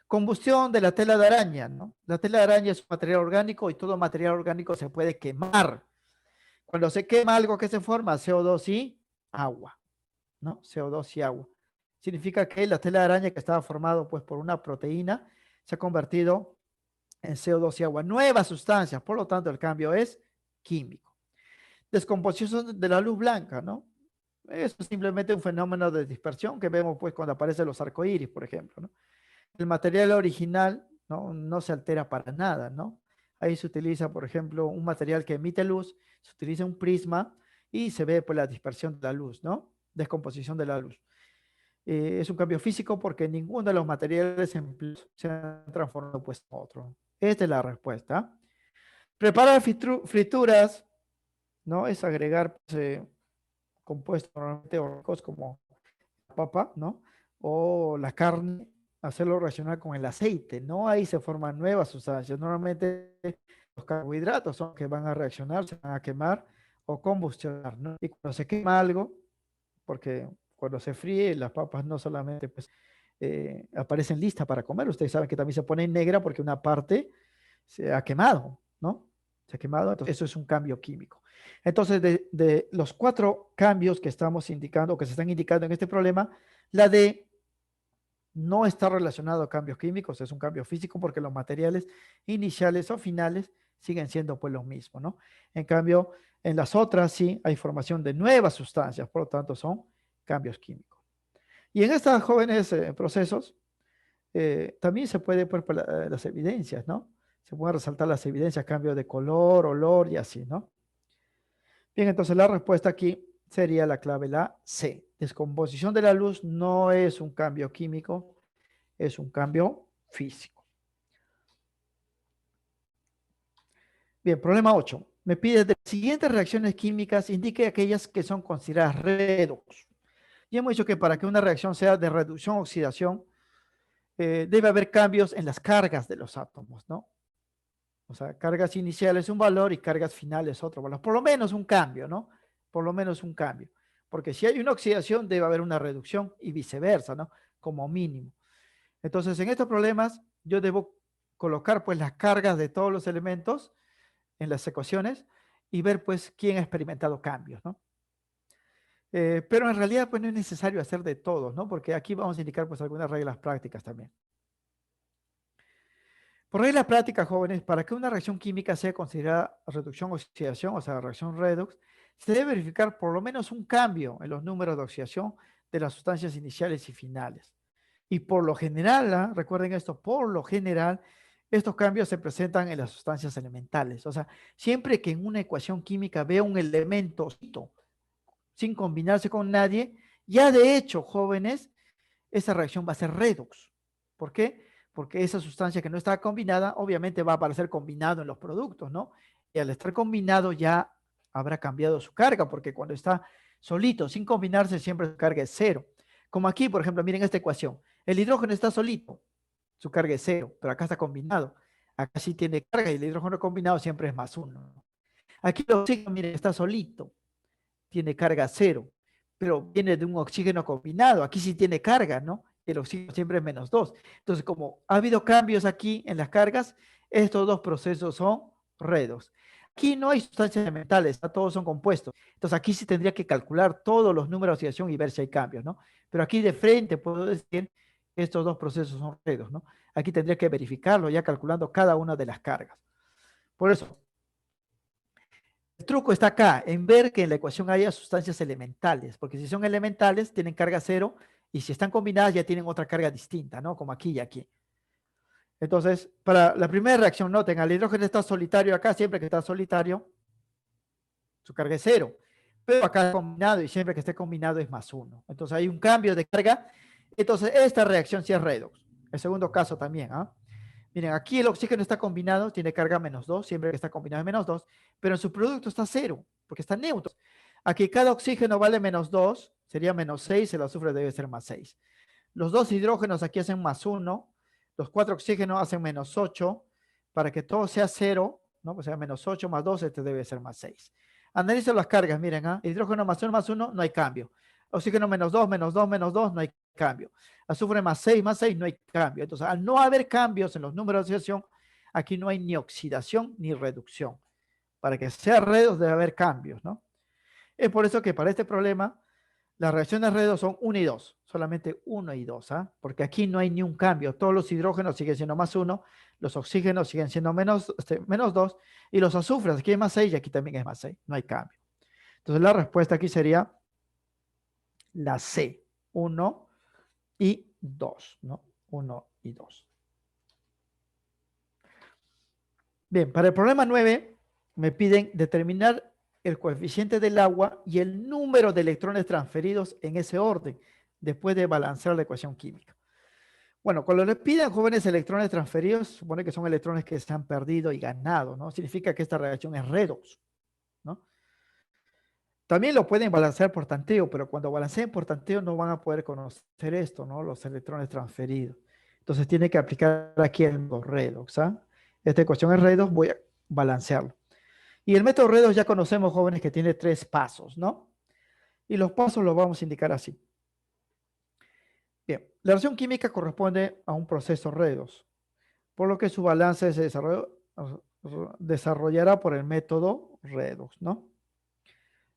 Combustión de la tela de araña, ¿no? La tela de araña es un material orgánico y todo material orgánico se puede quemar. Cuando se quema algo que se forma, CO2 y agua, ¿no? CO2 y agua. Significa que la tela de araña que estaba formado pues por una proteína se ha convertido en CO2 y agua. Nuevas sustancias, por lo tanto el cambio es químico. Descomposición de la luz blanca, ¿no? Eso es simplemente un fenómeno de dispersión que vemos pues cuando aparecen los arcoíris, por ejemplo, ¿no? El material original no se altera para nada, ¿no? Ahí se utiliza, por ejemplo, un material que emite luz, se utiliza un prisma y se ve pues la dispersión de la luz, ¿no? Descomposición de la luz. Es un cambio físico porque ninguno de los materiales empleados se han transformado pues en otro. Esta es la respuesta. Preparar frituras, ¿no? Es agregar pues, compuestos normalmente orgánicos como papa, ¿no? O la carne, hacerlo reaccionar con el aceite, ¿no? Ahí se forman nuevas sustancias. Normalmente los carbohidratos son los que van a reaccionar, se van a quemar o combustionar, ¿no? Y cuando se quema algo, porque cuando se fríe, las papas no solamente pues, aparecen listas para comer, ustedes saben que también se pone negra porque una parte se ha quemado, ¿no? Se ha quemado, entonces eso es un cambio químico. Entonces, de los 4 cambios que estamos indicando, que se están indicando en este problema, la D no está relacionado a cambios químicos, es un cambio físico porque los materiales iniciales o finales siguen siendo pues los mismos, ¿no? En cambio, en las otras sí hay formación de nuevas sustancias, por lo tanto son cambios químicos. Y en estos jóvenes procesos, también se puede, pues, las evidencias, ¿no? Se pueden resaltar las evidencias, cambio de color, olor y así, ¿no? Bien, entonces la respuesta aquí sería la clave, la C. Descomposición de la luz no es un cambio químico, es un cambio físico. Bien, problema 8. Me pide de las siguientes reacciones químicas, indique aquellas que son consideradas redox. Y hemos dicho que para que una reacción sea de reducción-oxidación, debe haber cambios en las cargas de los átomos, ¿no? O sea, cargas iniciales un valor y cargas finales otro valor. Por lo menos un cambio, ¿no? Por lo menos un cambio. Porque si hay una oxidación, debe haber una reducción y viceversa, ¿no? Como mínimo. Entonces, en estos problemas, yo debo colocar pues las cargas de todos los elementos en las ecuaciones y ver pues quién ha experimentado cambios, ¿no? Pero en realidad pues no es necesario hacer de todos, ¿no? Porque aquí vamos a indicar pues algunas reglas prácticas también. Por regla práctica, jóvenes, para que una reacción química sea considerada reducción-oxidación, o sea, reacción redox, se debe verificar por lo menos un cambio en los números de oxidación de las sustancias iniciales y finales. Y por lo general, recuerden esto, por lo general, estos cambios se presentan en las sustancias elementales. O sea, siempre que en una ecuación química vea un elemento sin combinarse con nadie, ya de hecho, jóvenes, esa reacción va a ser redox. ¿Por qué? Porque esa sustancia que no está combinada, obviamente va a aparecer combinado en los productos, ¿no? Y al estar combinado ya habrá cambiado su carga, porque cuando está solito, sin combinarse, siempre su carga es cero. Como aquí, por ejemplo, miren esta ecuación. El hidrógeno está solito, su carga es cero, pero acá está combinado. Acá sí tiene carga y el hidrógeno combinado siempre es más uno. Aquí el oxígeno, miren, está solito, tiene carga cero, pero viene de un oxígeno combinado. Aquí sí tiene carga, ¿no? El oxígeno siempre es menos 2. Entonces, como ha habido cambios aquí en las cargas, estos dos procesos son redox. Aquí no hay sustancias elementales, todos son compuestos. Entonces, aquí sí tendría que calcular todos los números de oxidación y ver si hay cambios, ¿no? Pero aquí de frente puedo decir que estos dos procesos son redox, ¿no? Aquí tendría que verificarlo ya calculando cada una de las cargas. Por eso, el truco está acá, en ver que en la ecuación haya sustancias elementales, porque si son elementales, tienen carga cero Y si están combinadas ya tienen otra carga distinta, ¿no? Como aquí y aquí. Entonces, para la primera reacción, noten, el hidrógeno está solitario acá, siempre que está solitario, su carga es 0. Pero acá combinado y siempre que esté combinado es +1. Entonces hay un cambio de carga. Entonces esta reacción sí es redox. El segundo caso también. Miren, aquí el oxígeno está combinado, tiene carga -2, siempre que está combinado es -2, pero en su producto está 0, porque está neutro. Aquí cada oxígeno vale -2, sería -6, el azufre debe ser +6. Los dos hidrógenos aquí hacen +1, los 4 oxígenos hacen -8, para que todo sea 0, ¿no? Pues sea -8 más 2, este debe ser +6. Analicen las cargas, miren, hidrógeno +1, no hay cambio. Oxígeno -2, -2, -2, no hay cambio. Azufre +6, no hay cambio. Entonces, al no haber cambios en los números de oxidación, aquí no hay ni oxidación ni reducción. Para que sea redox debe haber cambios, ¿no? Es por eso que para este problema, las reacciones redox son 1 y 2, solamente 1 y 2, porque aquí no hay ni un cambio. Todos los hidrógenos siguen siendo +1, los oxígenos siguen siendo -2, y los azufres, aquí hay +6 y aquí también es +6, no hay cambio. Entonces la respuesta aquí sería la C, 1 y 2, ¿no? 1 y 2. Bien, para el problema 9 me piden determinar el coeficiente del agua y el número de electrones transferidos en ese orden, después de balancear la ecuación química. Bueno, cuando les piden jóvenes electrones transferidos, supone que son electrones que se han perdido y ganado, ¿no? Significa que esta reacción es redox, ¿no? También lo pueden balancear por tanteo, pero cuando balanceen por tanteo no van a poder conocer esto, ¿no? Los electrones transferidos. Entonces tiene que aplicar aquí el método redox, Esta ecuación es redox, voy a balancearlo. Y el método redox ya conocemos, jóvenes, que tiene 3 pasos, ¿no? Y los pasos los vamos a indicar así. Bien, la reacción química corresponde a un proceso redox, por lo que su balance se desarrollará por el método redox, ¿no?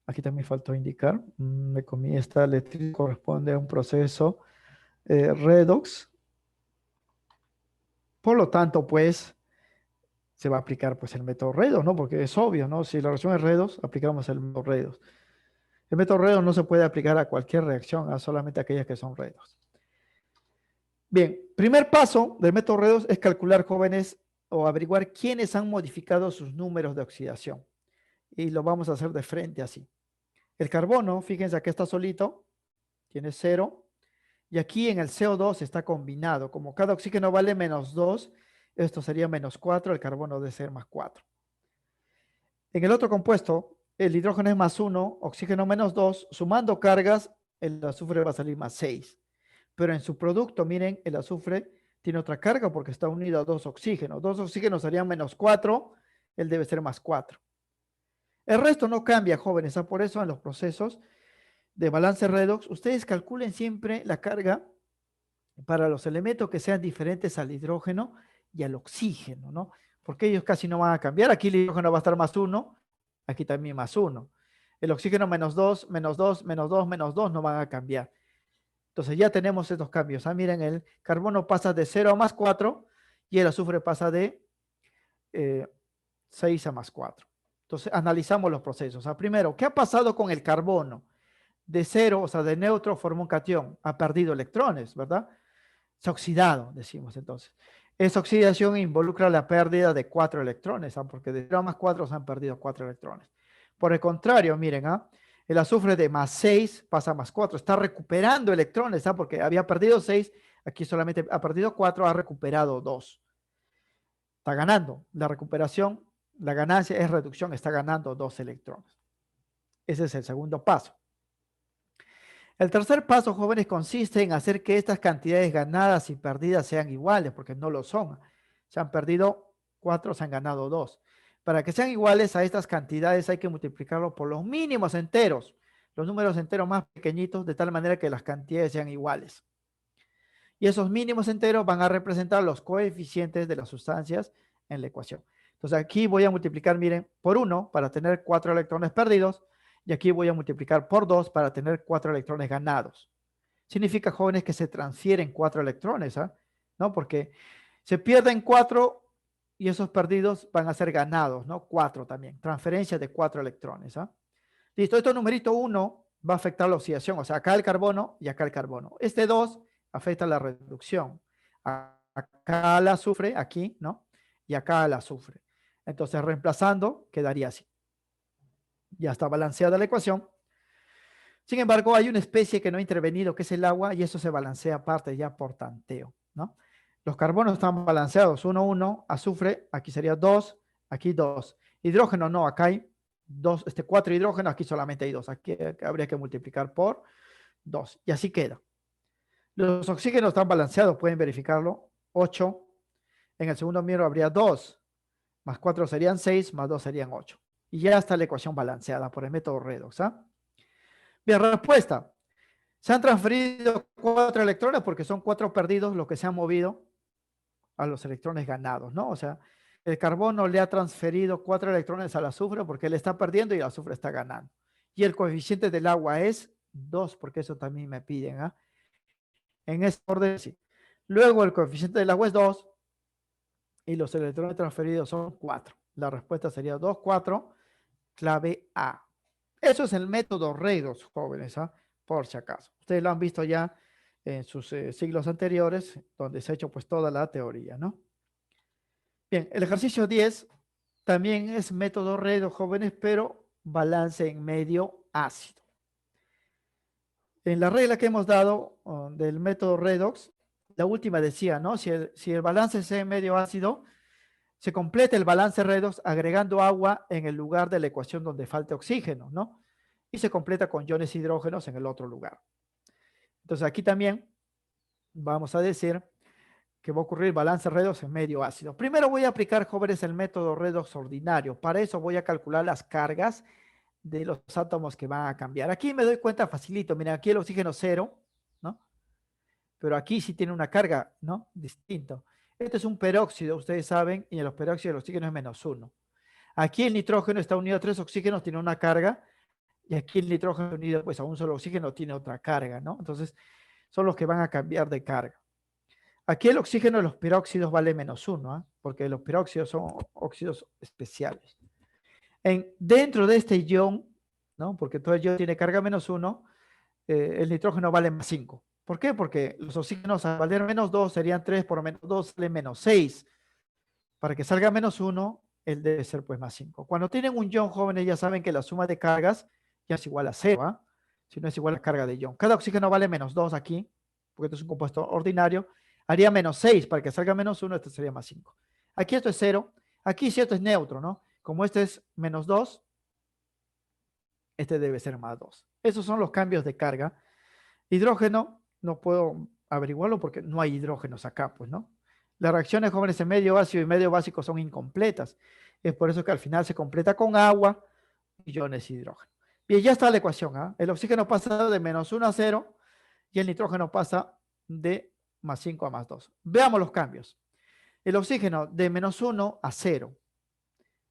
Aquí también faltó indicar, me comí esta letra, corresponde a un proceso redox. Por lo tanto, pues, se va a aplicar pues el método redox, ¿no? Porque es obvio, ¿no? Si la reacción es redox, aplicamos el método redox. El método redox no se puede aplicar a cualquier reacción, solamente a aquellas que son redox. Bien, primer paso del método redox es calcular, jóvenes, o averiguar quiénes han modificado sus números de oxidación. Y lo vamos a hacer de frente así. El carbono, fíjense, aquí está solito, tiene 0. Y aquí en el CO2 está combinado. Como cada oxígeno vale -2, esto sería -4, el carbono debe ser +4. En el otro compuesto, el hidrógeno es +1, oxígeno -2, sumando cargas, el azufre va a salir +6. Pero en su producto, miren, el azufre tiene otra carga porque está unido a 2 oxígenos. 2 oxígenos serían -4, él debe ser +4. El resto no cambia, jóvenes. Por eso en los procesos de balance redox, ustedes calculen siempre la carga para los elementos que sean diferentes al hidrógeno y al oxígeno, ¿no? Porque ellos casi no van a cambiar. Aquí el hidrógeno va a estar +1, aquí también +1. El oxígeno -2, -2, -2, -2 no van a cambiar. Entonces ya tenemos estos cambios. Miren, el carbono pasa de 0 a +4 y el azufre pasa de 6 a +4. Entonces analizamos los procesos. Primero, ¿qué ha pasado con el carbono? De 0, o sea, de neutro, forma un catión. Ha perdido electrones, ¿verdad? Se ha oxidado, decimos entonces. Esa oxidación involucra la pérdida de 4 electrones, porque de 0 a +4 se han perdido 4 electrones. Por el contrario, miren, el azufre de +6 pasa a +4, está recuperando electrones, porque había perdido 6, aquí solamente ha perdido 4, ha recuperado 2. Está ganando. La recuperación, la ganancia es reducción, está ganando 2 electrones. Ese es el segundo paso. El tercer paso, jóvenes, consiste en hacer que estas cantidades ganadas y perdidas sean iguales, porque no lo son. Se han perdido 4, se han ganado 2. Para que sean iguales a estas cantidades hay que multiplicarlo por los mínimos enteros, los números enteros más pequeñitos, de tal manera que las cantidades sean iguales. Y esos mínimos enteros van a representar los coeficientes de las sustancias en la ecuación. Entonces aquí voy a multiplicar, miren, por 1 para tener 4 electrones perdidos, y aquí voy a multiplicar por 2 para tener 4 electrones ganados. Significa, jóvenes, que se transfieren 4 electrones, ¿no? Porque se pierden 4 y esos perdidos van a ser ganados, ¿no? 4 también. Transferencia de 4 electrones, Listo, esto es numerito 1, va a afectar la oxidación. O sea, acá el carbono y acá el carbono. Este 2 afecta la reducción. Acá el azufre, aquí, ¿no? Y acá el azufre. Entonces, reemplazando, quedaría así. Ya está balanceada la ecuación. Sin embargo, hay una especie que no ha intervenido, que es el agua, y eso se balancea aparte ya por tanteo, ¿no? Los carbonos están balanceados, 1, 1, azufre, aquí sería 2, aquí 2. Hidrógeno no, acá hay 2, 4 hidrógenos, aquí solamente hay 2. Aquí habría que multiplicar por 2, y así queda. Los oxígenos están balanceados, pueden verificarlo, 8. En el segundo miembro habría 2, más 4 serían 6, más 2 serían 8. Y ya está la ecuación balanceada por el método redox, ¿ah? Bien, respuesta. Se han transferido 4 electrones porque son 4 perdidos los que se han movido a los electrones ganados, ¿no? O sea, el carbono le ha transferido 4 electrones al azufre porque él está perdiendo y el azufre está ganando. Y el coeficiente del agua es 2, porque eso también me piden, ¿ah? En ese orden, sí. Luego el coeficiente del agua es 2 y los electrones transferidos son 4. La respuesta sería 2, 4, clave A. Eso es el método redox, jóvenes, ¿ah? Por si acaso. Ustedes lo han visto ya en sus siglos anteriores, donde se ha hecho pues toda la teoría, ¿no? Bien, el ejercicio 10 también es método redox, jóvenes, pero balance en medio ácido. En la regla que hemos dado del método redox, la última decía, ¿no? Si el balance es en medio ácido, se completa el balance redox agregando agua en el lugar de la ecuación donde falta oxígeno, ¿no? Y se completa con iones hidrógenos en el otro lugar. Entonces aquí también vamos a decir que va a ocurrir balance redox en medio ácido. Primero voy a aplicar, jóvenes, el método redox ordinario. Para eso voy a calcular las cargas de los átomos que van a cambiar. Aquí me doy cuenta facilito. Miren, aquí el oxígeno 0, ¿no? Pero aquí sí tiene una carga, ¿no? Distinto. Este es un peróxido, ustedes saben, y en los peróxidos el oxígeno es -1. Aquí el nitrógeno está unido a 3 oxígenos, tiene una carga, y aquí el nitrógeno unido pues a un solo oxígeno tiene otra carga, ¿no? Entonces son los que van a cambiar de carga. Aquí el oxígeno de los peróxidos vale -1, ¿eh? Porque los peróxidos son óxidos especiales. Dentro de este ion, ¿no? Porque todo el ion tiene carga -1, el nitrógeno vale +5. ¿Por qué? Porque los oxígenos al valer -2 serían 3 por -2 sale -6. Para que salga -1, él debe ser pues +5. Cuando tienen un ion, jóvenes, ya saben que la suma de cargas ya es igual a 0, ¿eh? Si no es igual a la carga de ion. Cada oxígeno vale -2 aquí, porque esto es un compuesto ordinario. Haría -6 para que salga -1, este sería +5. Aquí esto es 0. Aquí si esto es neutro, ¿no? Como este es -2, este debe ser +2. Esos son los cambios de carga. Hidrógeno, no puedo averiguarlo porque no hay hidrógenos acá, pues, ¿no? Las reacciones, jóvenes, en medio ácido y medio básico son incompletas. Es por eso que al final se completa con agua y iones hidrógeno. Bien, ya está la ecuación, ¿ah? El oxígeno pasa de -1 a 0 y el nitrógeno pasa de +5 a +2. Veamos los cambios. El oxígeno de -1 a 0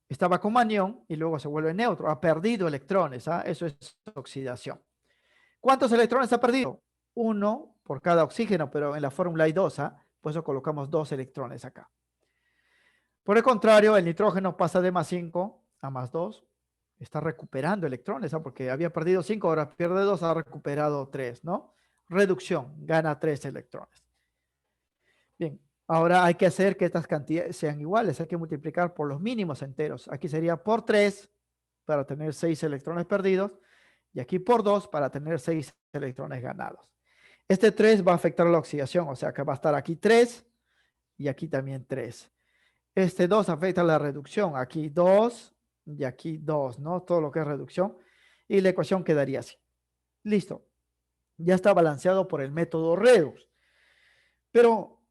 estaba con anión y luego se vuelve neutro. Ha perdido electrones, ¿ah? Eso es oxidación. ¿Cuántos electrones ha perdido? 1 por cada oxígeno, pero en la fórmula hay 2, ¿ah? Por eso colocamos 2 electrones acá. Por el contrario, el nitrógeno pasa de +5 a +2. Está recuperando electrones, ¿ah? Porque había perdido 5, ahora pierde 2, ha recuperado 3, ¿no? Reducción, gana 3 electrones. Bien, ahora hay que hacer que estas cantidades sean iguales, hay que multiplicar por los mínimos enteros. Aquí sería por 3 para tener 6 electrones perdidos y aquí por 2 para tener 6 electrones ganados. Este 3 va a afectar la oxidación, o sea que va a estar aquí 3 y aquí también 3. Este 2 afecta la reducción, aquí 2 y aquí 2, ¿no? Todo lo que es reducción. Y la ecuación quedaría así. Listo. Ya está balanceado por el método redox. Pero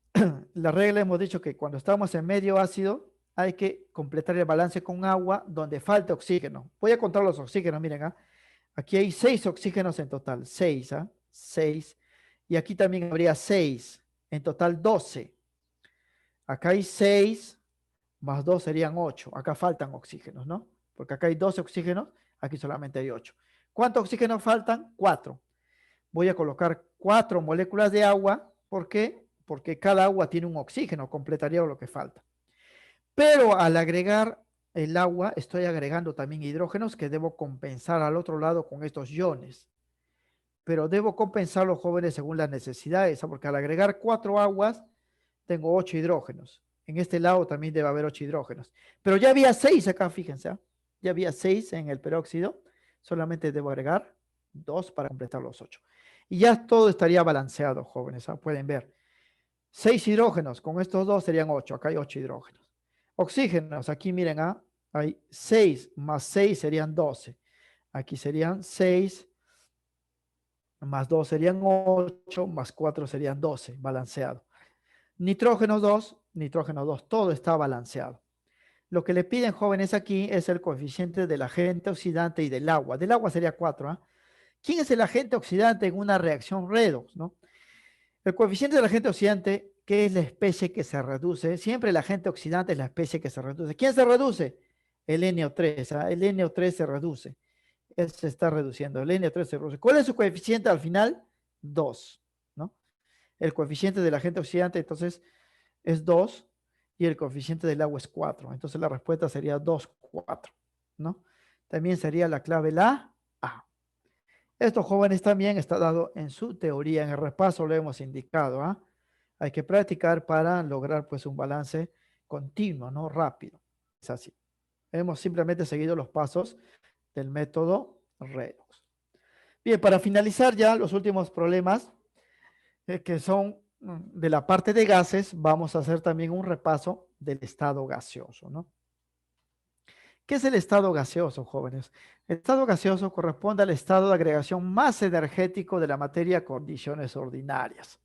la regla hemos dicho que cuando estamos en medio ácido hay que completar el balance con agua donde falta oxígeno. Voy a contar los oxígenos, miren, ¿ah? Aquí hay 6 oxígenos en total, 6, ¿ah? 6. Y aquí también habría 6, en total 12. Acá hay 6, más 2 serían 8. Acá faltan oxígenos, ¿no? Porque acá hay 12 oxígenos, aquí solamente hay 8. ¿Cuántos oxígenos faltan? 4. Voy a colocar 4 moléculas de agua. ¿Por qué? Porque cada agua tiene un oxígeno, completaría lo que falta. Pero al agregar el agua, estoy agregando también hidrógenos que debo compensar al otro lado con estos iones. pero debo compensarlo, jóvenes, según las necesidades, ¿ah? Porque al agregar 4 aguas, tengo 8 hidrógenos. En este lado también debe haber 8 hidrógenos. Pero ya había 6 acá, fíjense, ¿ah? Ya había 6 en el peróxido. Solamente debo agregar 2 para completar los 8. Y ya todo estaría balanceado, jóvenes, ¿ah? Pueden ver. 6 hidrógenos, con estos 2 serían 8. Acá hay 8 hidrógenos. Oxígenos, aquí miren, ¿ah? Hay 6 más 6 serían 12. Aquí serían 6 más 2 serían 8, más 4 serían 12, balanceado. Nitrógeno 2, todo está balanceado. Lo que le piden, jóvenes, aquí es el coeficiente del agente oxidante y del agua. Del agua sería 4. ¿Ah? ¿Quién es el agente oxidante en una reacción redox? ¿No? El coeficiente del agente oxidante, que es la especie que se reduce, siempre el agente oxidante es la especie que se reduce. ¿Quién se reduce? El NO3. ¿Ah? El NO3 se reduce. Él se está reduciendo. El NO3 se reduce. ¿Cuál es su coeficiente al final? 2. ¿No? El coeficiente del agente oxidante, entonces, es 2 y el coeficiente del agua es 4. Entonces la respuesta sería 2, 4. ¿No? También sería la clave la A. Esto, jóvenes, también está dado en su teoría. En el repaso lo hemos indicado. ¿Ah? Hay que practicar para lograr pues un balance continuo, no rápido. Es así. Hemos simplemente seguido los pasos del método redox. Bien, para finalizar ya los últimos problemas que son de la parte de gases, vamos a hacer también un repaso del estado gaseoso, ¿no? ¿Qué es el estado gaseoso, jóvenes? El estado gaseoso corresponde al estado de agregación más energético de la materia a condiciones ordinarias.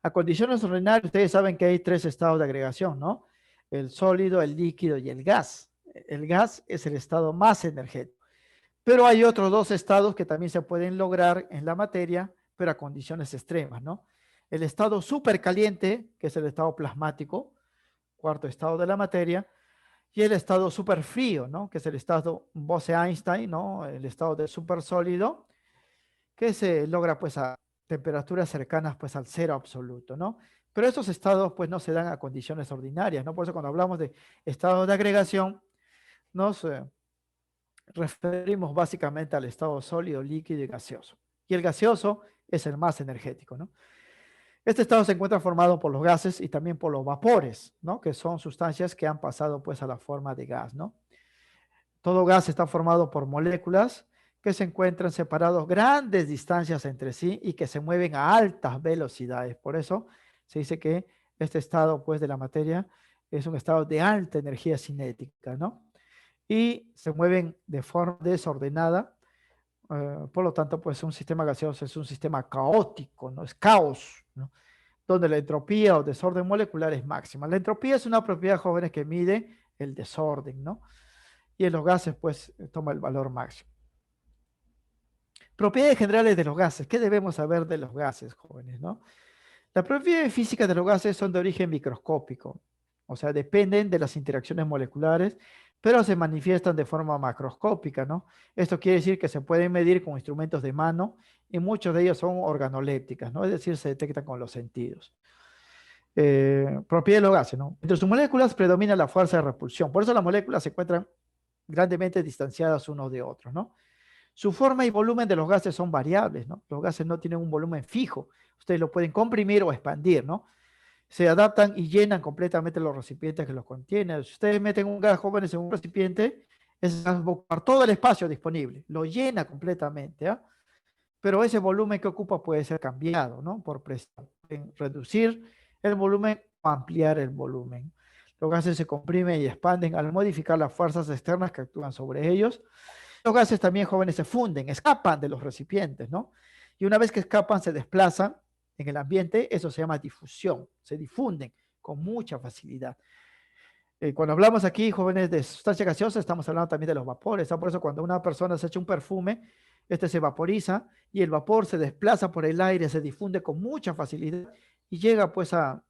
A condiciones ordinarias, ustedes saben que hay 3 estados de agregación, ¿no? El sólido, el líquido y el gas. El gas es el estado más energético. Pero hay otros 2 estados que también se pueden lograr en la materia, pero a condiciones extremas, ¿no? El estado supercaliente, que es el estado plasmático, cuarto estado de la materia, y el estado superfrío, ¿no? Que es el estado Bose-Einstein, ¿no? El estado de supersólido, que se logra pues a temperaturas cercanas pues al cero absoluto, ¿no? Pero estos estados pues no se dan a condiciones ordinarias, ¿no? Por eso cuando hablamos de estado de agregación, nos referimos básicamente al estado sólido, líquido y gaseoso. Y el gaseoso es el más energético, ¿no? Este estado se encuentra formado por los gases y también por los vapores, ¿no? Que son sustancias que han pasado pues a la forma de gas, ¿no? Todo gas está formado por moléculas que se encuentran separados grandes distancias entre sí y que se mueven a altas velocidades. Por eso se dice que este estado pues de la materia es un estado de alta energía cinética, ¿no? Y se mueven de forma desordenada. Por lo tanto, pues un sistema gaseoso es un sistema caótico, ¿no? Es caos, ¿no? Donde la entropía o desorden molecular es máxima. La entropía es una propiedad, jóvenes, que mide el desorden, ¿no? Y en los gases, pues, toma el valor máximo. Propiedades generales de los gases. ¿Qué debemos saber de los gases, jóvenes, no? Las propiedades físicas de los gases son de origen microscópico, o sea, dependen de las interacciones moleculares, pero se manifiestan de forma macroscópica, ¿no? Esto quiere decir que se pueden medir con instrumentos de mano y muchos de ellos son organolépticas, ¿no? Es decir, se detectan con los sentidos. Propiedades de los gases, ¿no? Entre sus moléculas predomina la fuerza de repulsión, por eso las moléculas se encuentran grandemente distanciadas unos de otros, ¿no? Su forma y volumen de los gases son variables, ¿no? Los gases no tienen un volumen fijo. Ustedes lo pueden comprimir o expandir, ¿no? Se adaptan y llenan completamente los recipientes que los contienen. Si ustedes meten un gas, jóvenes, en un recipiente, ese gas va a ocupar todo el espacio disponible, lo llena completamente, ¿ah? Pero ese volumen que ocupa puede ser cambiado, ¿no? Por presión. Pueden reducir el volumen o ampliar el volumen. Los gases se comprimen y expanden al modificar las fuerzas externas que actúan sobre ellos. Los gases también, jóvenes, se funden, escapan de los recipientes, ¿no? Y una vez que escapan, se desplazan en el ambiente, eso se llama difusión, se difunden con mucha facilidad. Cuando hablamos aquí, jóvenes, de sustancia gaseosa, estamos hablando también de los vapores, ¿no? Por eso cuando una persona se echa un perfume, este se vaporiza y el vapor se desplaza por el aire, se difunde con mucha facilidad y llega pues a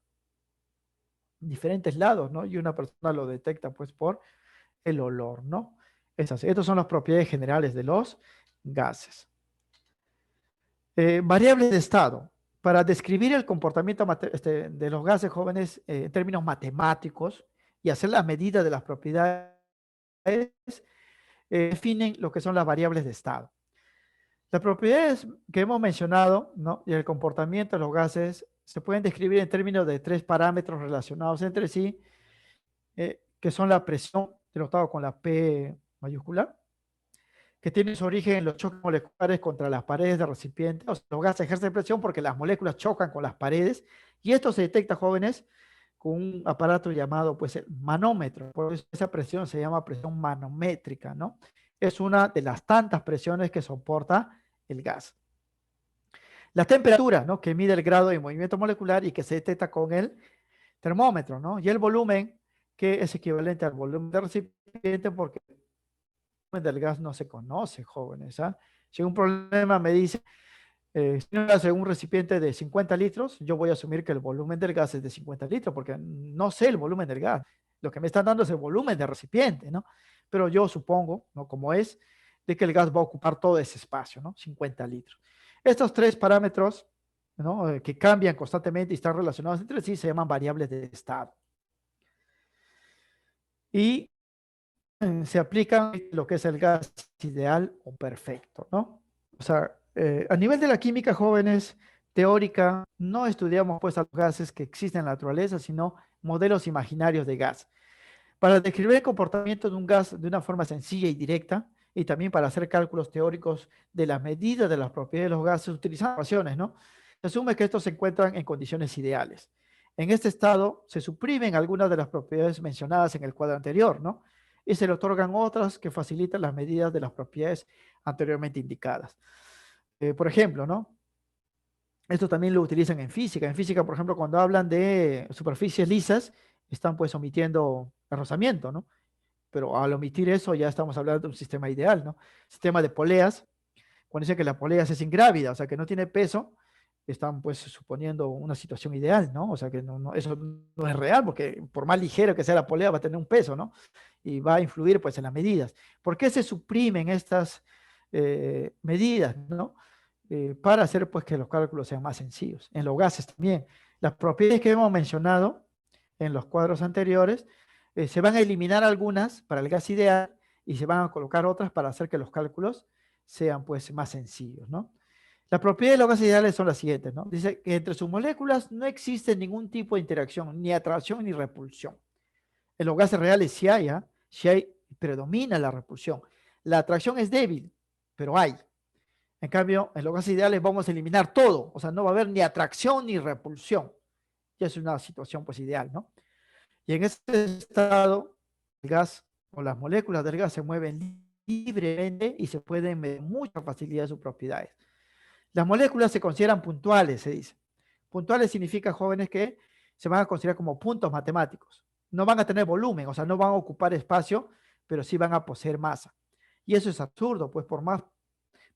diferentes lados, ¿no? Y una persona lo detecta pues por el olor, ¿no? Estas son las propiedades generales de los gases. Variables de estado. Para describir el comportamiento de los gases, jóvenes, en términos matemáticos y hacer las medidas de las propiedades, definen lo que son las variables de estado. Las propiedades que hemos mencionado, ¿no? Y el comportamiento de los gases se pueden describir en términos de tres parámetros relacionados entre sí, que son la presión, denotado con la P mayúscula, que tiene su origen en los choques moleculares contra las paredes del recipiente. O sea, los gases ejercen presión porque las moléculas chocan con las paredes, y esto se detecta, jóvenes, con un aparato llamado pues el manómetro. Por eso esa presión se llama presión manométrica, ¿no? Es una de las tantas presiones que soporta el gas. La temperatura, ¿no? Que mide el grado de movimiento molecular y que se detecta con el termómetro, ¿no? Y el volumen, que es equivalente al volumen del recipiente, porque el volumen del gas no se conoce, jóvenes. ¿Ah? Si hay un problema, me dice, si no hace un recipiente de 50 litros, yo voy a asumir que el volumen del gas es de 50 litros, porque no sé el volumen del gas. Lo que me están dando es el volumen del recipiente, ¿no? Pero yo supongo, ¿no? Como es, de que el gas va a ocupar todo ese espacio, ¿no? 50 litros. Estos tres parámetros, ¿no? Que cambian constantemente y están relacionados entre sí, se llaman variables de estado. Y se aplican lo que es el gas ideal o perfecto, ¿no? O sea, a nivel de la química, jóvenes, teórica, no estudiamos pues a los gases que existen en la naturaleza, sino modelos imaginarios de gas. Para describir el comportamiento de un gas de una forma sencilla y directa, y también para hacer cálculos teóricos de las medidas de las propiedades de los gases, utilizando ecuaciones, ¿no? Se asume que estos se encuentran en condiciones ideales. En este estado se suprimen algunas de las propiedades mencionadas en el cuadro anterior, ¿no? Y se le otorgan otras que facilitan las medidas de las propiedades anteriormente indicadas. Por ejemplo, ¿no? Esto también lo utilizan en física. En física, por ejemplo, cuando hablan de superficies lisas, están pues omitiendo el rozamiento, ¿no? Pero al omitir eso ya estamos hablando de un sistema ideal, ¿no? Sistema de poleas, cuando dice que la polea es ingrávida, o sea, que no tiene peso, están pues suponiendo una situación ideal, ¿no? O sea, que eso no es real, porque por más ligero que sea la polea va a tener un peso, ¿no? Y va a influir pues en las medidas. ¿Por qué se suprimen estas medidas, ¿no? Para hacer pues que los cálculos sean más sencillos. En los gases también. Las propiedades que hemos mencionado en los cuadros anteriores, se van a eliminar algunas para el gas ideal y se van a colocar otras para hacer que los cálculos sean pues más sencillos, ¿no? Las propiedades de los gases ideales son las siguientes, ¿no? Dice que entre sus moléculas no existe ningún tipo de interacción, ni atracción ni repulsión. En los gases reales sí hay, ¿eh? Sí hay, predomina la repulsión. La atracción es débil, pero hay. En cambio, en los gases ideales vamos a eliminar todo, o sea, no va a haber ni atracción ni repulsión. Ya es una situación pues ideal, ¿no? Y en este estado, el gas o las moléculas del gas se mueven libremente y se pueden medir con mucha facilidad sus propiedades. Las moléculas se consideran puntuales, se dice. Puntuales significa, jóvenes, que se van a considerar como puntos matemáticos. No van a tener volumen, o sea, no van a ocupar espacio, pero sí van a poseer masa. Y eso es absurdo, pues por más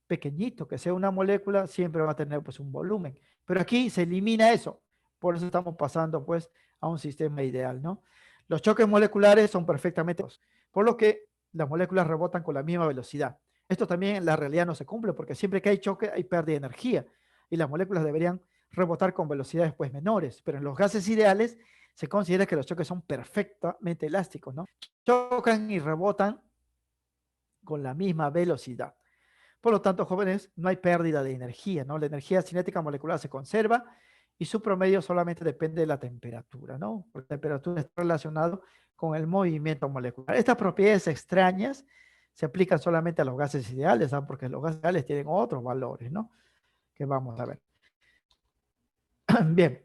pequeñito que sea una molécula, siempre va a tener pues un volumen. Pero aquí se elimina eso. Por eso estamos pasando pues a un sistema ideal, ¿no? Los choques moleculares son perfectamente, por lo que las moléculas rebotan con la misma velocidad. Esto también en la realidad no se cumple porque siempre que hay choque hay pérdida de energía y las moléculas deberían rebotar con velocidades pues menores, pero en los gases ideales se considera que los choques son perfectamente elásticos, ¿no? Chocan y rebotan con la misma velocidad. Por lo tanto, jóvenes, no hay pérdida de energía, ¿no? La energía cinética molecular se conserva y su promedio solamente depende de la temperatura, ¿no? Porque la temperatura está relacionada con el movimiento molecular. Estas propiedades extrañas se aplican solamente a los gases ideales, ¿no? Porque los gases ideales tienen otros valores, ¿no? Que vamos a ver. Bien,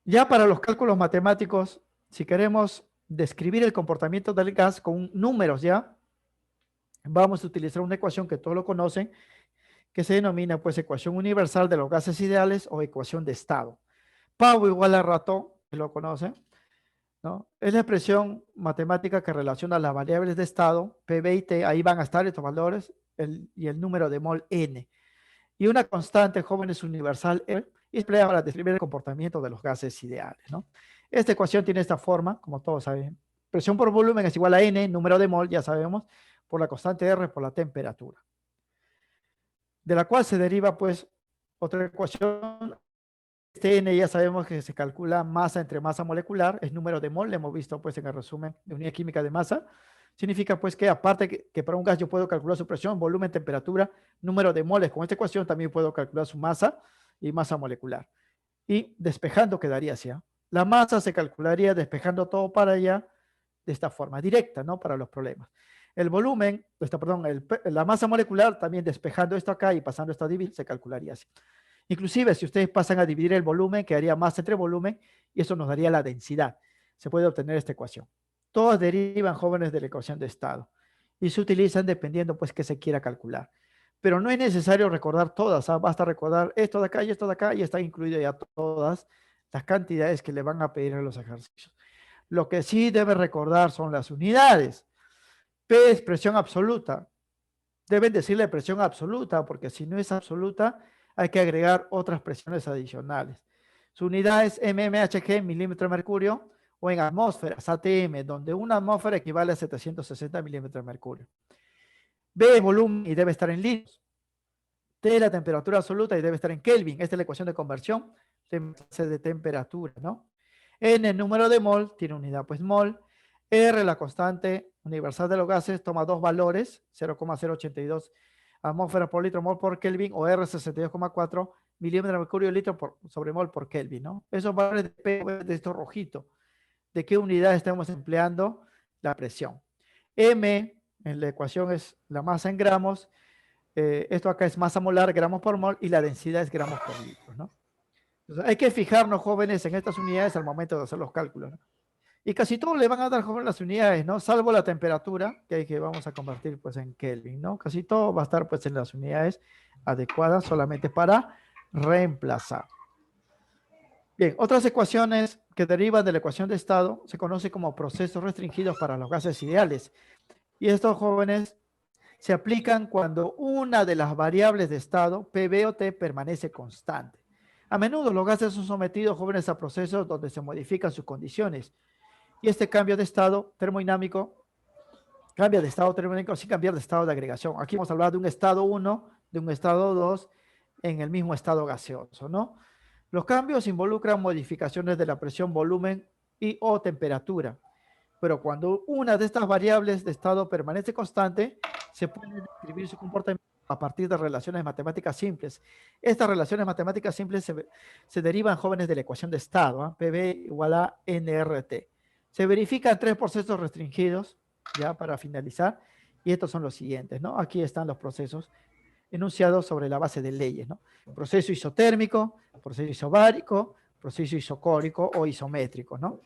ya para los cálculos matemáticos, si queremos describir el comportamiento del gas con números, ¿ya? Vamos a utilizar una ecuación que todos lo conocen, que se denomina pues ecuación universal de los gases ideales o ecuación de estado. Pavo igual a ratón, que lo conocen, ¿no? Es la expresión matemática que relaciona las variables de estado, PB y T, ahí van a estar estos valores, y el número de mol N. Y una constante, jóvenes, universal, E, y emplea para describir el comportamiento de los gases ideales, ¿no? Esta ecuación tiene esta forma, como todos saben. Presión por volumen es igual a N, número de mol, ya sabemos, por la constante R por la temperatura. De la cual se deriva, pues, otra ecuación. Este N ya sabemos que se calcula masa entre masa molecular, es número de mol, lo hemos visto pues en el resumen de unidad química de masa, Significa pues que aparte que para un gas yo puedo calcular su presión, volumen, temperatura, número de moles, con esta ecuación también puedo calcular su masa y masa molecular. Y despejando quedaría así, ¿eh? La masa se calcularía despejando todo para allá de esta forma, directa, ¿no? Para los problemas. El volumen, perdón, la masa molecular también despejando esto acá y pasando esto a dividir, se calcularía así. Inclusive, si ustedes pasan a dividir el volumen, quedaría masa entre volumen y eso nos daría la densidad. Se puede obtener esta ecuación. Todas derivan, jóvenes, de la ecuación de estado y se utilizan dependiendo, pues, qué se quiera calcular. Pero no es necesario recordar todas, ¿ah? Basta recordar esto de acá y esto de acá y están incluidas ya todas las cantidades que le van a pedir en los ejercicios. Lo que sí debe recordar son las unidades. P es presión absoluta. Deben decirle presión absoluta, porque si no es absoluta, hay que agregar otras presiones adicionales. Su unidad es mmHg, milímetro de mercurio, o en atmósferas, ATM, donde una atmósfera equivale a 760 milímetros de mercurio. B es volumen y debe estar en litros. T es la temperatura absoluta y debe estar en Kelvin. Esta es la ecuación de conversión de temperatura, ¿no? N, el número de mol, tiene unidad, pues mol. R, la constante universal de los gases, toma dos valores, 0,082 atmósferas por litro mol por Kelvin, o R, 62,4 milímetros de mercurio litro sobre mol por Kelvin, ¿no? Esos valores de esto rojito, de qué unidad estamos empleando la presión. M, en la ecuación es la masa en gramos, esto acá es masa molar, gramos por mol, y la densidad es gramos por litro, ¿no? Entonces, hay que fijarnos, jóvenes, en estas unidades al momento de hacer los cálculos, ¿no? Y casi todos le van a dar, jóvenes, las unidades, ¿no? Salvo la temperatura, que vamos a convertir, pues, en Kelvin, ¿no? Casi todo va a estar, pues, en las unidades adecuadas solamente para reemplazar. Bien, otras ecuaciones que derivan de la ecuación de estado se conocen como procesos restringidos para los gases ideales. Y estos, jóvenes, se aplican cuando una de las variables de estado, P, o T, permanece constante. A menudo los gases son sometidos, jóvenes, a procesos donde se modifican sus condiciones. Y este cambio de estado termodinámico cambia de estado termodinámico sin cambiar de estado de agregación. Aquí vamos a hablar de un estado 1, de un estado 2, en el mismo estado gaseoso, ¿no? Los cambios involucran modificaciones de la presión, volumen y o temperatura. Pero cuando una de estas variables de estado permanece constante, se puede describir su comportamiento a partir de relaciones matemáticas simples. Estas relaciones matemáticas simples se derivan, jóvenes, de la ecuación de estado, ¿eh? PV igual a nRT. Se verifican tres procesos restringidos, ya para finalizar, y estos son los siguientes, ¿no? Aquí están los procesos enunciados sobre la base de leyes, ¿no? Proceso isotérmico, proceso isobárico, proceso isocórico o isométrico, ¿no?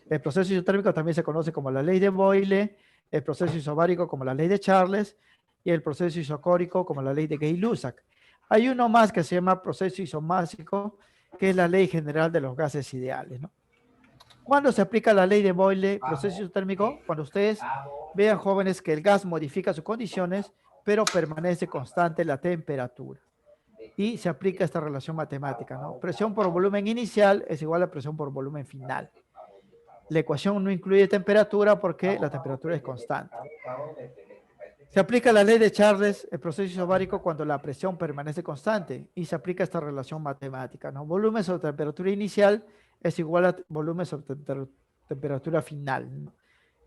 El proceso isotérmico también se conoce como la ley de Boyle, el proceso isobárico como la ley de Charles y el proceso isocórico como la ley de Gay-Lussac. Hay uno más que se llama proceso isomásico, que es la ley general de los gases ideales, ¿no? ¿Cuándo se aplica la ley de Boyle, proceso isotérmico? Cuando ustedes vean, jóvenes, que el gas modifica sus condiciones, pero permanece constante la temperatura. Y se aplica esta relación matemática, ¿no? Presión por volumen inicial es igual a presión por volumen final. La ecuación no incluye temperatura porque la temperatura es constante. Se aplica la ley de Charles, el proceso isobárico, cuando la presión permanece constante y se aplica esta relación matemática, ¿no? Volumen sobre temperatura inicial es igual a volumen sobre temperatura final, ¿no?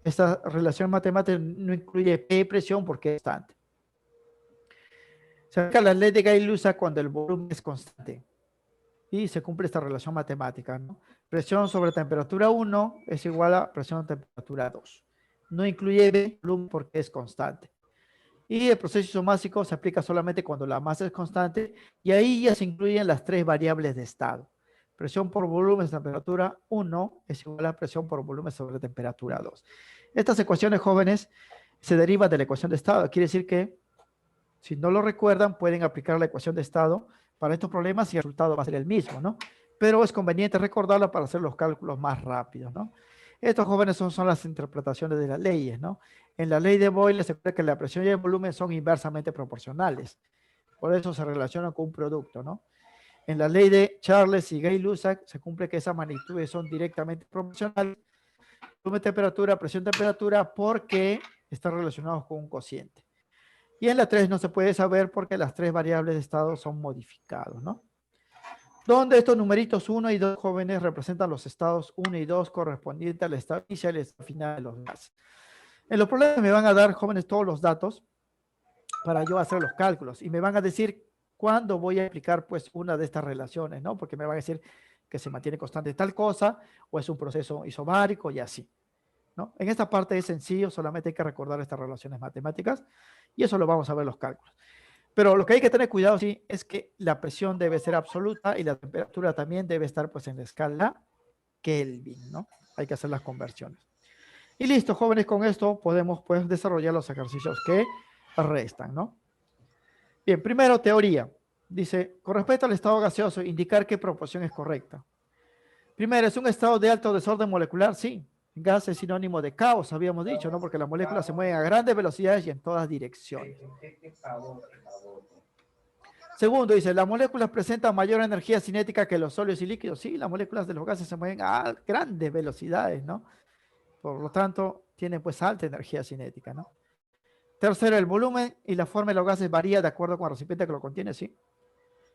Esta relación matemática no incluye P, presión, porque es constante. Se aplica la ley de Gay-Lussac cuando el volumen es constante y se cumple esta relación matemática, ¿no? Presión sobre temperatura 1 es igual a presión sobre temperatura 2. No incluye volumen porque es constante. Y el proceso isomásico se aplica solamente cuando la masa es constante y ahí ya se incluyen las tres variables de estado. Presión por volumen sobre temperatura 1 es igual a presión por volumen sobre temperatura 2. Estas ecuaciones, jóvenes, se derivan de la ecuación de estado. Quiere decir que, si no lo recuerdan, pueden aplicar la ecuación de estado para estos problemas y el resultado va a ser el mismo, ¿no? Pero es conveniente recordarlo para hacer los cálculos más rápidos, ¿no? Estos, jóvenes, son las interpretaciones de las leyes, ¿no? En la ley de Boyle se cree que la presión y el volumen son inversamente proporcionales. Por eso se relacionan con un producto, ¿no? En la ley de Charles y Gay-Lussac se cumple que esas magnitudes son directamente proporcionales. Volumen, temperatura, presión, temperatura, porque están relacionados con un cociente. Y en la 3 no se puede saber porque las tres variables de estado son modificados, ¿no? Donde estos numeritos 1 y 2, jóvenes, representan los estados 1 y 2 correspondientes al estado inicial y al final de los gases. En los problemas me van a dar, jóvenes, todos los datos para yo hacer los cálculos y me van a decir cuándo voy a aplicar pues una de estas relaciones, ¿no? Porque me van a decir que se mantiene constante tal cosa o es un proceso isobárico y así, ¿no? En esta parte es sencillo, solamente hay que recordar estas relaciones matemáticas y eso lo vamos a ver en los cálculos. Pero lo que hay que tener cuidado, sí, es que la presión debe ser absoluta y la temperatura también debe estar pues en la escala Kelvin, ¿no? Hay que hacer las conversiones. Y listo, jóvenes, con esto podemos pues desarrollar los ejercicios que restan, ¿no? Bien, primero teoría. Dice, con respecto al estado gaseoso, indicar qué proporción es correcta. Primero, ¿es un estado de alto desorden molecular? Sí. Gas es sinónimo de caos, habíamos dicho, ¿no? Porque las moléculas se mueven a grandes velocidades y en todas direcciones. Segundo, dice, ¿las moléculas presentan mayor energía cinética que los sólidos y líquidos? Sí, las moléculas de los gases se mueven a grandes velocidades, ¿no? Por lo tanto, tienen pues alta energía cinética, ¿no? Tercero, el volumen y la forma de los gases varía de acuerdo con el recipiente que lo contiene, sí.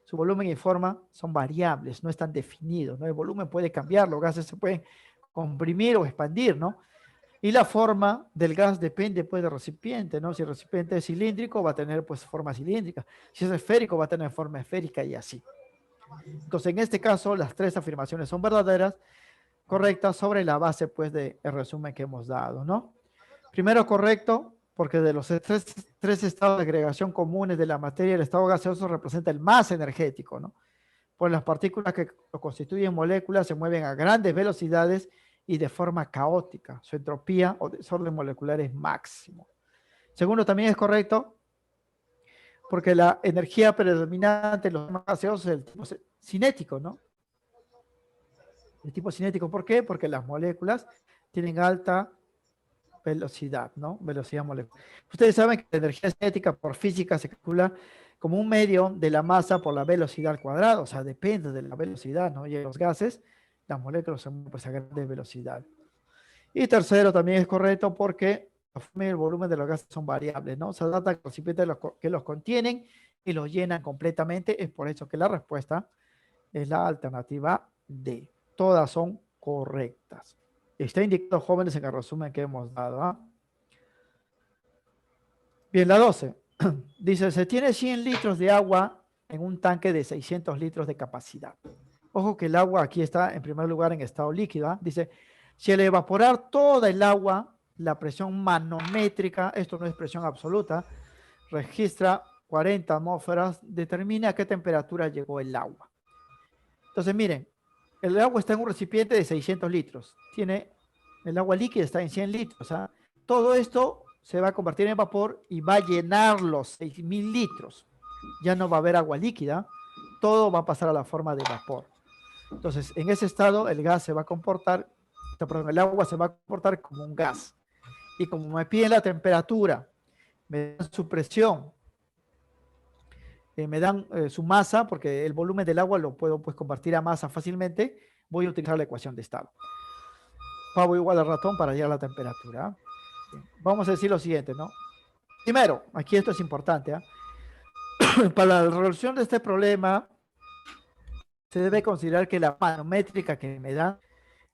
Su volumen y forma son variables, no están definidos, ¿no? El volumen puede cambiar, los gases se pueden comprimir o expandir, ¿no? Y la forma del gas depende pues del recipiente, ¿no? Si el recipiente es cilíndrico va a tener pues forma cilíndrica, si es esférico va a tener forma esférica y así. Entonces en este caso las tres afirmaciones son verdaderas, correctas sobre la base pues del resumen que hemos dado, ¿no? Primero correcto, porque de los tres estados de agregación comunes de la materia, el estado gaseoso representa el más energético, ¿no? Pues las partículas que lo constituyen moléculas se mueven a grandes velocidades y de forma caótica. Su entropía o desorden molecular es máximo. Segundo, también es correcto, porque la energía predominante en los gaseosos es el tipo cinético, ¿no? El tipo cinético, ¿por qué? Porque las moléculas tienen alta velocidad, ¿no? Velocidad molecular. Ustedes saben que la energía cinética por física se calcula como un medio de la masa por la velocidad al cuadrado, o sea, depende de la velocidad, ¿no? Y en los gases, las moléculas se mueven pues, a grandes velocidad. Y tercero, también es correcto porque la forma y el volumen de los gases son variables, ¿no? Se adapta al recipiente que los contienen y los llenan completamente. Es por eso que la respuesta es la alternativa D. Todas son correctas. Está indicado, jóvenes, en el resumen que hemos dado. ¿Ah? Bien, la 12. Dice, se tiene 100 litros de agua en un tanque de 600 litros de capacidad. Ojo que el agua aquí está en primer lugar en estado líquido. ¿Ah? Dice, si al evaporar toda el agua, la presión manométrica, esto no es presión absoluta, registra 40 atmósferas, determina a qué temperatura llegó el agua. Entonces, miren, el agua está en un recipiente de 600 litros. El agua líquida está en 100 litros. ¿Ah? Todo esto se va a convertir en vapor y va a llenar los 6.000 litros. Ya no va a haber agua líquida. Todo va a pasar a la forma de vapor. Entonces, en ese estado, el gas se va a comportar, perdón, el agua se va a comportar como un gas. Y como me piden la temperatura, me dan su presión, me dan su masa, porque el volumen del agua lo puedo pues convertir a masa fácilmente, voy a utilizar la ecuación de estado. Pavo igual a ratón para hallar la temperatura. Vamos a decir lo siguiente, ¿no? Primero, aquí esto es importante, ¿eh? Para la resolución de este problema, se debe considerar que la manométrica que me dan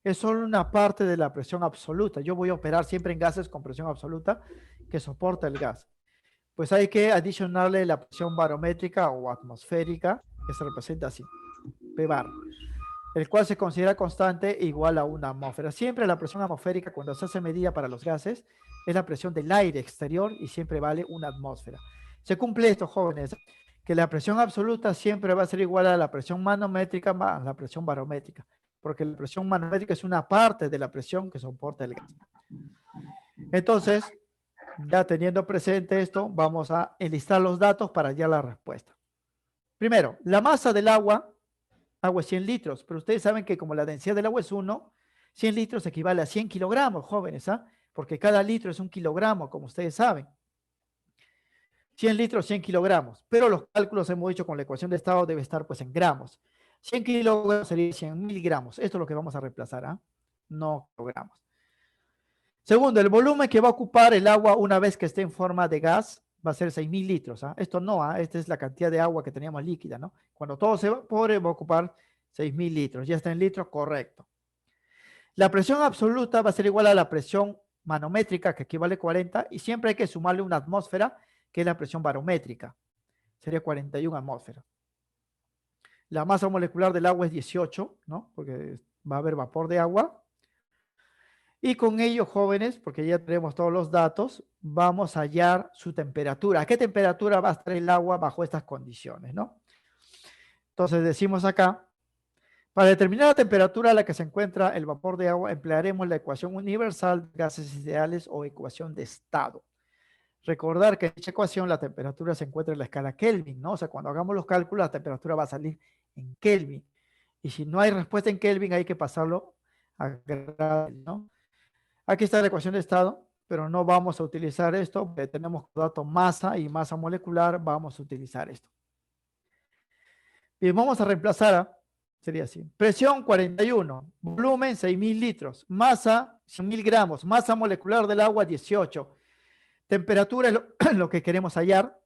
es solo una parte de la presión absoluta. Yo voy a operar siempre en gases con presión absoluta que soporta el gas. Pues hay que adicionarle la presión barométrica o atmosférica, que se representa así, P bar, el cual se considera constante igual a una atmósfera. Siempre la presión atmosférica, cuando se hace medida para los gases, es la presión del aire exterior y siempre vale una atmósfera. Se cumple esto, jóvenes, que la presión absoluta siempre va a ser igual a la presión manométrica más la presión barométrica, porque la presión manométrica es una parte de la presión que soporta el gas. Entonces, ya teniendo presente esto, vamos a enlistar los datos para hallar la respuesta. Primero, la masa del agua es 100 litros, pero ustedes saben que como la densidad del agua es 1, 100 litros equivale a 100 kilogramos, jóvenes, ¿ah? Porque cada litro es un kilogramo, como ustedes saben. 100 litros, 100 kilogramos, pero los cálculos hemos dicho con la ecuación de estado debe estar pues en gramos. 100 kilogramos sería 100 miligramos. Esto es lo que vamos a reemplazar, ¿ah? No kilogramos. Segundo, el volumen que va a ocupar el agua una vez que esté en forma de gas va a ser 6.000 litros. ¿Ah? Esto no, ¿ah? Esta es la cantidad de agua que teníamos líquida, ¿no? Cuando todo se evapore va a ocupar 6.000 litros. Ya está en litros, correcto. La presión absoluta va a ser igual a la presión manométrica, que equivale a 40, y siempre hay que sumarle una atmósfera, que es la presión barométrica. Sería 41 atmósferas. La masa molecular del agua es 18, ¿no? Porque va a haber vapor de agua. Y con ello, jóvenes, porque ya tenemos todos los datos, vamos a hallar su temperatura. ¿A qué temperatura va a estar el agua bajo estas condiciones, no? Entonces decimos acá, para determinar la temperatura a la que se encuentra el vapor de agua, emplearemos la ecuación universal de gases ideales o ecuación de estado. Recordar que en dicha ecuación la temperatura se encuentra en la escala Kelvin, ¿no? O sea, cuando hagamos los cálculos, la temperatura va a salir en Kelvin. Y si no hay respuesta en Kelvin, hay que pasarlo a grados, ¿no? Aquí está la ecuación de estado, pero no vamos a utilizar esto, porque tenemos datos masa y masa molecular, vamos a utilizar esto. Bien, vamos a reemplazar, sería así. Presión 41, volumen 6.000 litros, masa 100.000 gramos, masa molecular del agua 18. Temperatura es lo que queremos hallar.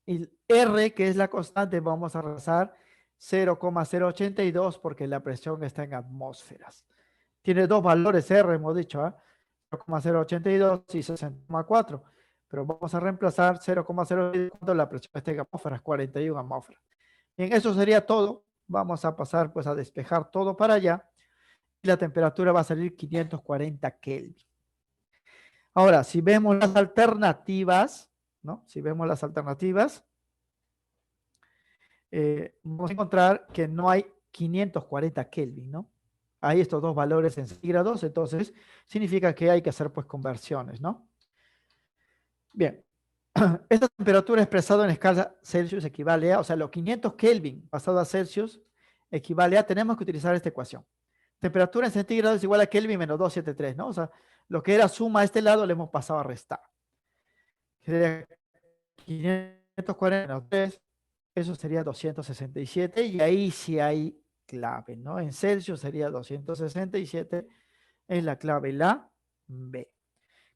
Y R, que es la constante, vamos a rezar 0,082 porque la presión está en atmósferas. Tiene dos valores R, hemos dicho, 0,082 y 60,4. Pero vamos a reemplazar 0,082 cuando la presión está en atmósferas, 41 atmósferas. Bien, eso sería todo. Vamos a pasar pues a despejar todo para allá. Y la temperatura va a salir 540 Kelvin. Ahora, si vemos las alternativas, ¿no? Si vemos las alternativas, vamos a encontrar que no hay 540 Kelvin, ¿no? Hay estos dos valores en centígrados, entonces significa que hay que hacer pues conversiones, ¿no? Bien, esta temperatura expresada en escala Celsius equivale a, o sea, los 500 Kelvin pasado a Celsius equivale a, tenemos que utilizar esta ecuación. Temperatura en centígrados es igual a Kelvin menos 273, ¿no? O sea, lo que era suma a este lado le hemos pasado a restar. Sería 540 menos 3, eso sería 267 y ahí sí hay clave, ¿no? En Celsius sería 267, es la clave, la B.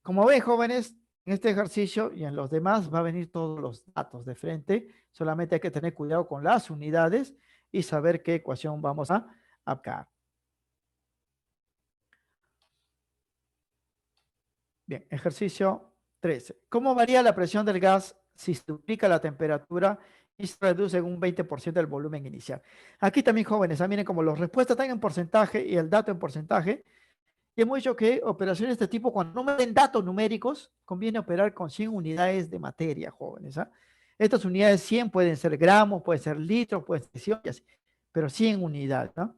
Como ven, jóvenes, en este ejercicio y en los demás va a venir todos los datos de frente, solamente hay que tener cuidado con las unidades y saber qué ecuación vamos a aplicar. Bien, ejercicio 13. ¿Cómo varía la presión del gas si se duplica la temperatura y se reduce en un 20% del volumen inicial? Aquí también, jóvenes, miren como las respuestas están en porcentaje y el dato en porcentaje. Y hemos dicho que operaciones de este tipo, cuando no me den datos numéricos, conviene operar con 100 unidades de materia, jóvenes. Estas unidades 100 pueden ser gramos, pueden ser litros, pueden ser ciencias, pero 100 unidades, ¿no?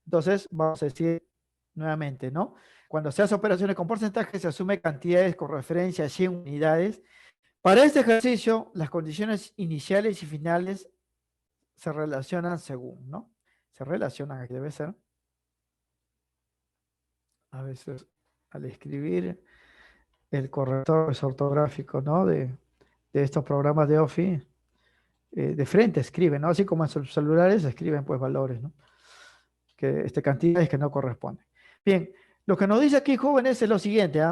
Entonces, vamos a decir nuevamente, ¿no? Cuando se hace operaciones con porcentaje, se asume cantidades con referencia a 100 unidades. Para este ejercicio, las condiciones iniciales y finales se relacionan según, ¿no? Se relacionan, aquí debe ser. A veces, al escribir, el corrector es ortográfico, ¿no? De estos programas de Office, de frente escriben, ¿no? Así como en sus celulares escriben, pues, valores, ¿no? Que cantidades que no corresponden. Bien, lo que nos dice aquí, jóvenes, es lo siguiente,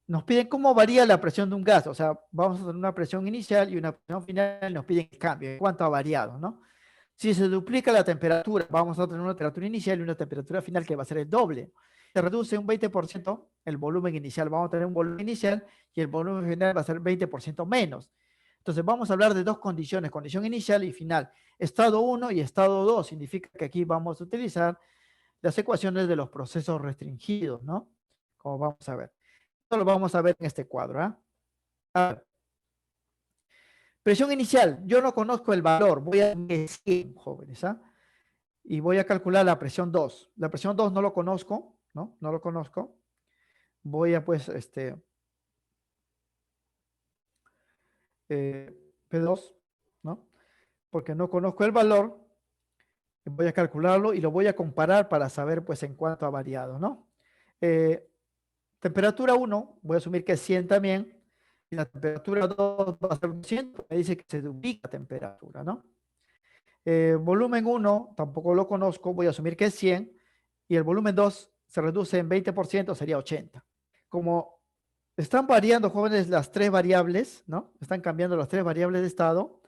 nos piden cómo varía la presión de un gas, o sea, vamos a tener una presión inicial y una presión final, nos piden el cambio, cuánto ha variado, ¿no? Si se duplica la temperatura, vamos a tener una temperatura inicial y una temperatura final que va a ser el doble. Se reduce un 20% el volumen inicial, vamos a tener un volumen inicial y el volumen final va a ser 20% menos. Entonces vamos a hablar de dos condiciones, condición inicial y final. Estado 1 y estado 2 significa que aquí vamos a utilizar las ecuaciones de los procesos restringidos, ¿no? Como vamos a ver. Esto lo vamos a ver en este cuadro, A ver. Presión inicial, yo no conozco el valor, voy a 100, jóvenes, y voy a calcular la presión 2. La presión 2 no lo conozco, ¿no? No lo conozco. Voy a, pues, P2, ¿no? Porque no conozco el valor, voy a calcularlo y lo voy a comparar para saber, pues, en cuánto ha variado, ¿no? Temperatura 1, voy a asumir que es 100 también, y la temperatura 2 va a ser 100, me dice que se duplica la temperatura, ¿no? Volumen 1, tampoco lo conozco, voy a asumir que es 100, y el volumen 2 se reduce en 20%, sería 80. Como están variando, jóvenes, las tres variables, ¿no? Están cambiando las tres variables de estado.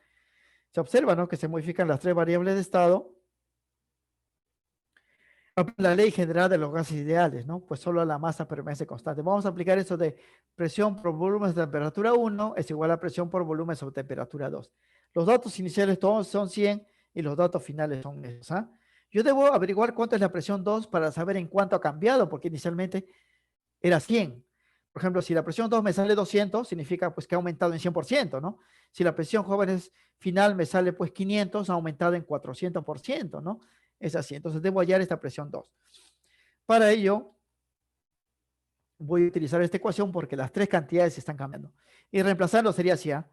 Se observa, ¿no? Que se modifican las tres variables de estado. La ley general de los gases ideales, ¿no? Pues solo la masa permanece constante. Vamos a aplicar eso de presión por volumen de temperatura 1 es igual a presión por volumen sobre temperatura 2. Los datos iniciales todos son 100 y los datos finales son esos. ¿Ah? Yo debo averiguar cuánto es la presión 2 para saber en cuánto ha cambiado, porque inicialmente era 100. Por ejemplo, si la presión 2 me sale 200, significa pues que ha aumentado en 100%, ¿no? Si la presión jóvenes final me sale pues 500, ha aumentado en 400%, ¿no? Es así. Entonces debo hallar esta presión 2. Para ello, voy a utilizar esta ecuación porque las tres cantidades se están cambiando. Y reemplazarlo sería así, ¿ah?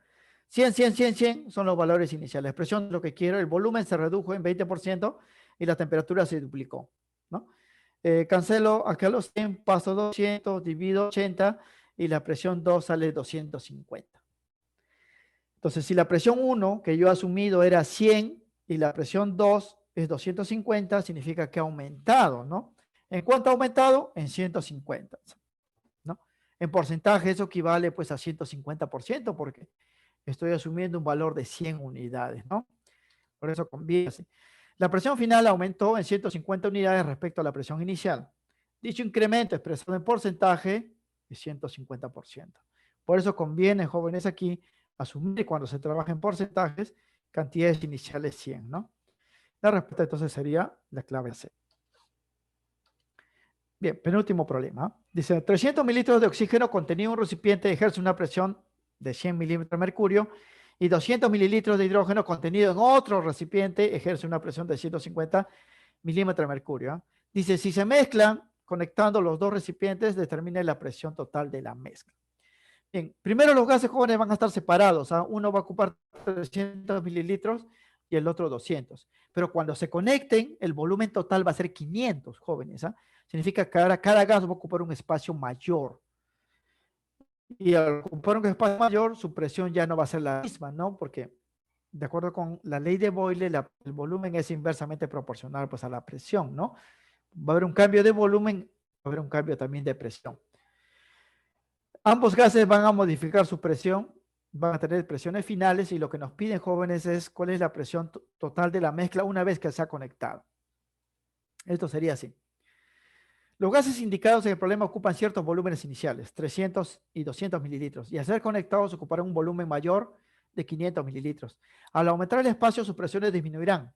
100, 100, 100, 100 son los valores iniciales. La expresión lo que quiero, el volumen se redujo en 20% y la temperatura se duplicó, ¿no? Cancelo acá los 100, paso 200, divido 80 y la presión 2 sale 250. Entonces, si la presión 1 que yo he asumido era 100 y la presión 2 es 250, significa que ha aumentado, ¿no? ¿En cuánto ha aumentado? En 150, ¿no? En porcentaje eso equivale pues a 150% porque estoy asumiendo un valor de 100 unidades, ¿no? Por eso conviene así. La presión final aumentó en 150 unidades respecto a la presión inicial. Dicho incremento expresado en porcentaje es 150%. Por eso conviene, jóvenes, aquí asumir cuando se trabaja en porcentajes cantidades iniciales 100, ¿no? La respuesta entonces sería la clave C. Bien, penúltimo problema. Dice, 300 mililitros de oxígeno contenido en un recipiente ejerce una presión de 100 milímetros de mercurio y 200 mililitros de hidrógeno contenido en otro recipiente ejerce una presión de 150 milímetros de mercurio. ¿Eh? Dice, si se mezclan conectando los dos recipientes, determine la presión total de la mezcla. Bien, primero los gases jóvenes van a estar separados. ¿Ah? Uno va a ocupar 300 mililitros y el otro 200. Pero cuando se conecten, el volumen total va a ser 500 jóvenes. ¿Ah? Significa que ahora cada gas va a ocupar un espacio mayor. Y al ocupar un espacio mayor, su presión ya no va a ser la misma, ¿no? Porque de acuerdo con la ley de Boyle, el volumen es inversamente proporcional pues, a la presión, ¿no? Va a haber un cambio de volumen, va a haber un cambio también de presión. Ambos gases van a modificar su presión, van a tener presiones finales y lo que nos piden, jóvenes, es cuál es la presión total de la mezcla una vez que se ha conectado. Esto sería así. Los gases indicados en el problema ocupan ciertos volúmenes iniciales, 300 y 200 mililitros, y al ser conectados ocuparán un volumen mayor de 500 mililitros. Al aumentar el espacio, sus presiones disminuirán.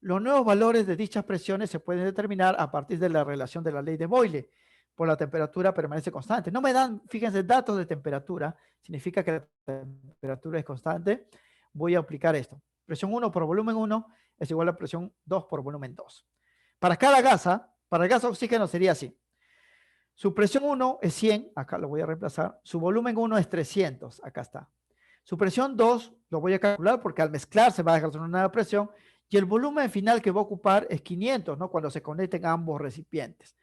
Los nuevos valores de dichas presiones se pueden determinar a partir de la relación de la ley de Boyle, por la temperatura permanece constante. No me dan, fíjense, datos de temperatura, significa que la temperatura es constante. Voy a aplicar esto. Presión 1 por volumen 1 es igual a presión 2 por volumen 2. Para cada gasa, para el gas oxígeno sería así. Su presión 1 es 100, acá lo voy a reemplazar. Su volumen 1 es 300, acá está. Su presión 2 lo voy a calcular porque al mezclar se va a dejar una nueva presión y el volumen final que va a ocupar es 500, ¿no? Cuando se conecten ambos recipientes.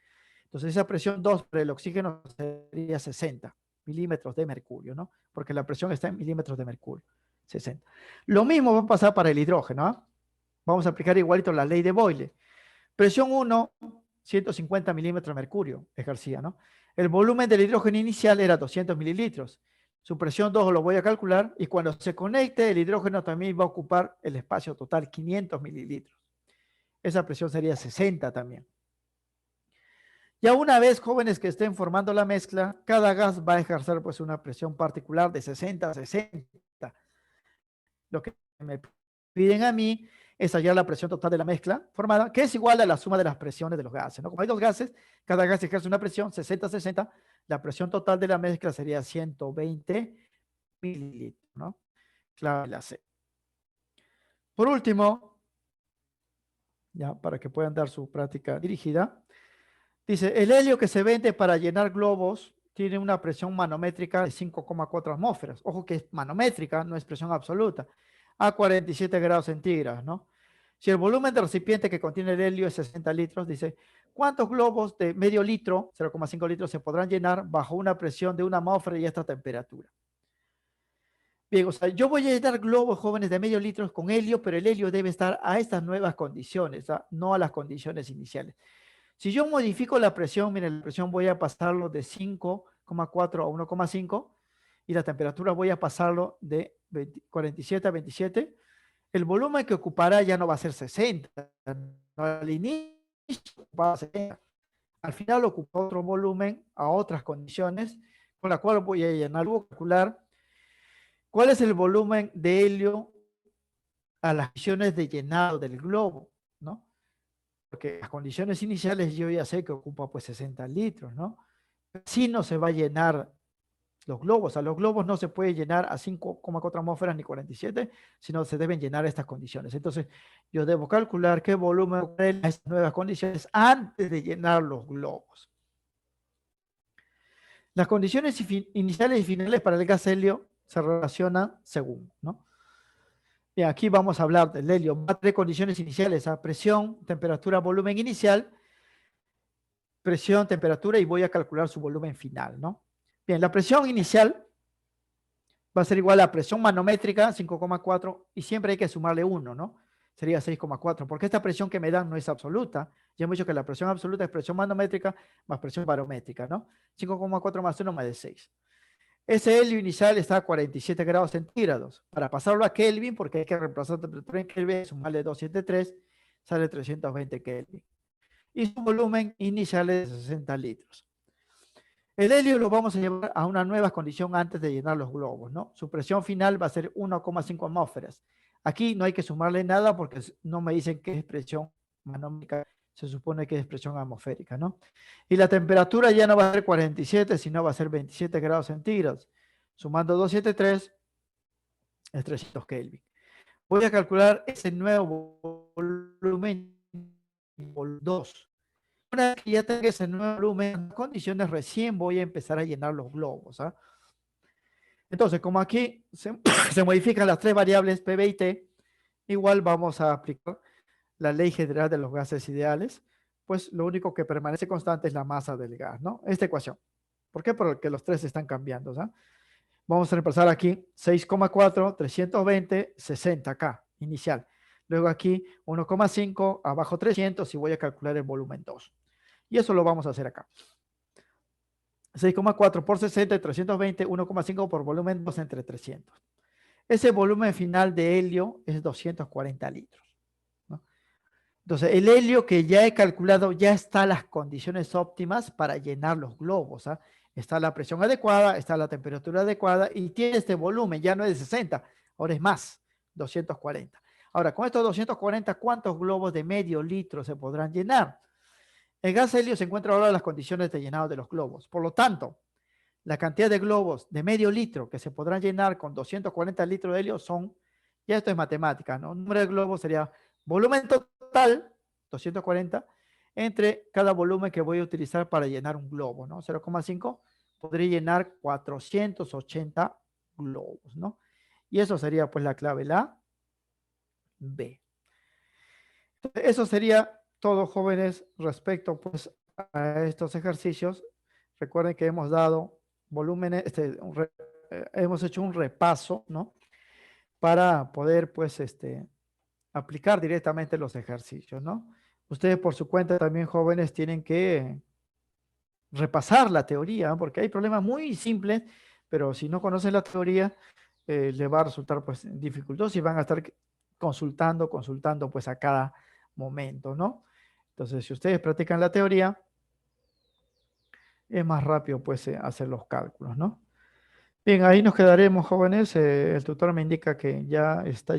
Entonces esa presión 2 para el oxígeno sería 60 milímetros de mercurio, ¿no? Porque la presión está en milímetros de mercurio, 60. Lo mismo va a pasar para el hidrógeno, ¿eh? Vamos a aplicar igualito la ley de Boyle. Presión 1, 150 milímetros de mercurio, ejercía, ¿no? El volumen del hidrógeno inicial era 200 mililitros. Su presión 2 lo voy a calcular y cuando se conecte el hidrógeno también va a ocupar el espacio total, 500 mililitros. Esa presión sería 60 también. Ya una vez, jóvenes, que estén formando la mezcla, cada gas va a ejercer pues una presión particular de 60 a 60. Lo que me piden a mí es hallar la presión total de la mezcla formada, que es igual a la suma de las presiones de los gases, ¿no? Como hay dos gases, cada gas ejerce una presión 60 a 60, la presión total de la mezcla sería 120 mililitros, ¿no? Clave la C. Por último, ya para que puedan dar su práctica dirigida, dice, el helio que se vende para llenar globos tiene una presión manométrica de 5,4 atmósferas. Ojo que es manométrica, no es presión absoluta. A 47 grados centígrados, ¿no? Si el volumen del recipiente que contiene el helio es 60 litros, dice, ¿cuántos globos de medio litro, 0,5 litros, se podrán llenar bajo una presión de una atmósfera y esta temperatura? Bien, o sea, yo voy a llenar globos jóvenes de medio litro con helio, pero el helio debe estar a estas nuevas condiciones, ¿ah? No a las condiciones iniciales. Si yo modifico la presión, miren, la presión voy a pasarlo de 5,4 a 1,5 y la temperatura voy a pasarlo de 47 a 27, el volumen que ocupará ya no va a ser 60. No, al inicio ocupaba 70. Al final ocupa otro volumen a otras condiciones, con la cual voy a llenar, voy a calcular cuál es el volumen de helio a las condiciones de llenado del globo, ¿no? Porque las condiciones iniciales yo ya sé que ocupa pues 60 litros, ¿no? Si no se va a llenar los globos, a los globos no se puede llenar a 5,4 atmósferas ni 47, sino se deben llenar estas condiciones. Entonces, yo debo calcular qué volumen a estas nuevas condiciones antes de llenar los globos. Las condiciones iniciales y finales para el gas helio se relacionan según, ¿no? Y aquí vamos a hablar del helio. Va a tener condiciones iniciales a presión, temperatura, volumen inicial, presión, temperatura y voy a calcular su volumen final, ¿no? Bien, la presión inicial va a ser igual a presión manométrica, 5,4, y siempre hay que sumarle 1, ¿no? Sería 6,4, porque esta presión que me dan no es absoluta. Ya hemos dicho que la presión absoluta es presión manométrica más presión barométrica, ¿no? 5,4 más 1 más de 6. Ese helio inicial está a 47 grados centígrados. Para pasarlo a Kelvin, porque hay que reemplazar temperatura en Kelvin, sumarle 273, sale 320 Kelvin. Y su volumen inicial es de 60 litros. El helio lo vamos a llevar a una nueva condición antes de llenar los globos, ¿no? Su presión final va a ser 1,5 atmósferas. Aquí no hay que sumarle nada porque no me dicen que es presión manómetrica, se supone que es presión atmosférica, ¿no? Y la temperatura ya no va a ser 47, sino va a ser 27 grados centígrados. Sumando 273 es 300 Kelvin. Voy a calcular ese nuevo volumen por 2. Una vez que ya tenga ese nuevo volumen, condiciones, recién voy a empezar a llenar los globos. ¿Ah? Entonces, como aquí se modifican las tres variables PV y T, igual vamos a aplicar la ley general de los gases ideales, pues lo único que permanece constante es la masa del gas, ¿no? Esta ecuación. ¿Por qué? Porque los tres están cambiando. ¿Ah? Vamos a reemplazar aquí 6,4, 320, 60K inicial. Luego aquí 1,5, abajo 300 y voy a calcular el volumen 2. Y eso lo vamos a hacer acá. 6,4 por 60, 320, 1,5 por volumen 2 entre 300. Ese volumen final de helio es 240 litros. ¿No? Entonces, el helio que ya he calculado ya está las condiciones óptimas para llenar los globos. ¿Ah? Está la presión adecuada, está la temperatura adecuada y tiene este volumen, ya no es de 60, ahora es más, 240. Ahora, con estos 240, ¿cuántos globos de medio litro se podrán llenar? El gas helio se encuentra ahora en las condiciones de llenado de los globos. Por lo tanto, la cantidad de globos de medio litro que se podrán llenar con 240 litros de helio son, ya esto es matemática, ¿no? El número de globos sería volumen total, 240, entre cada volumen que voy a utilizar para llenar un globo, ¿no? 0,5, podría llenar 480 globos, ¿no? Y eso sería pues la clave, la B. Eso sería todo, jóvenes, respecto pues a estos ejercicios. Recuerden que hemos dado volúmenes, hemos hecho un repaso, ¿no? Para poder pues aplicar directamente los ejercicios, ¿no? Ustedes por su cuenta también, jóvenes, tienen que repasar la teoría, ¿no? Porque hay problemas muy simples, pero si no conocen la teoría, le va a resultar pues dificultoso y van a estar consultando pues a cada momento, ¿no? Entonces, si ustedes practican la teoría, es más rápido pues hacer los cálculos, ¿no? Bien, ahí nos quedaremos, jóvenes. El tutor me indica que ya está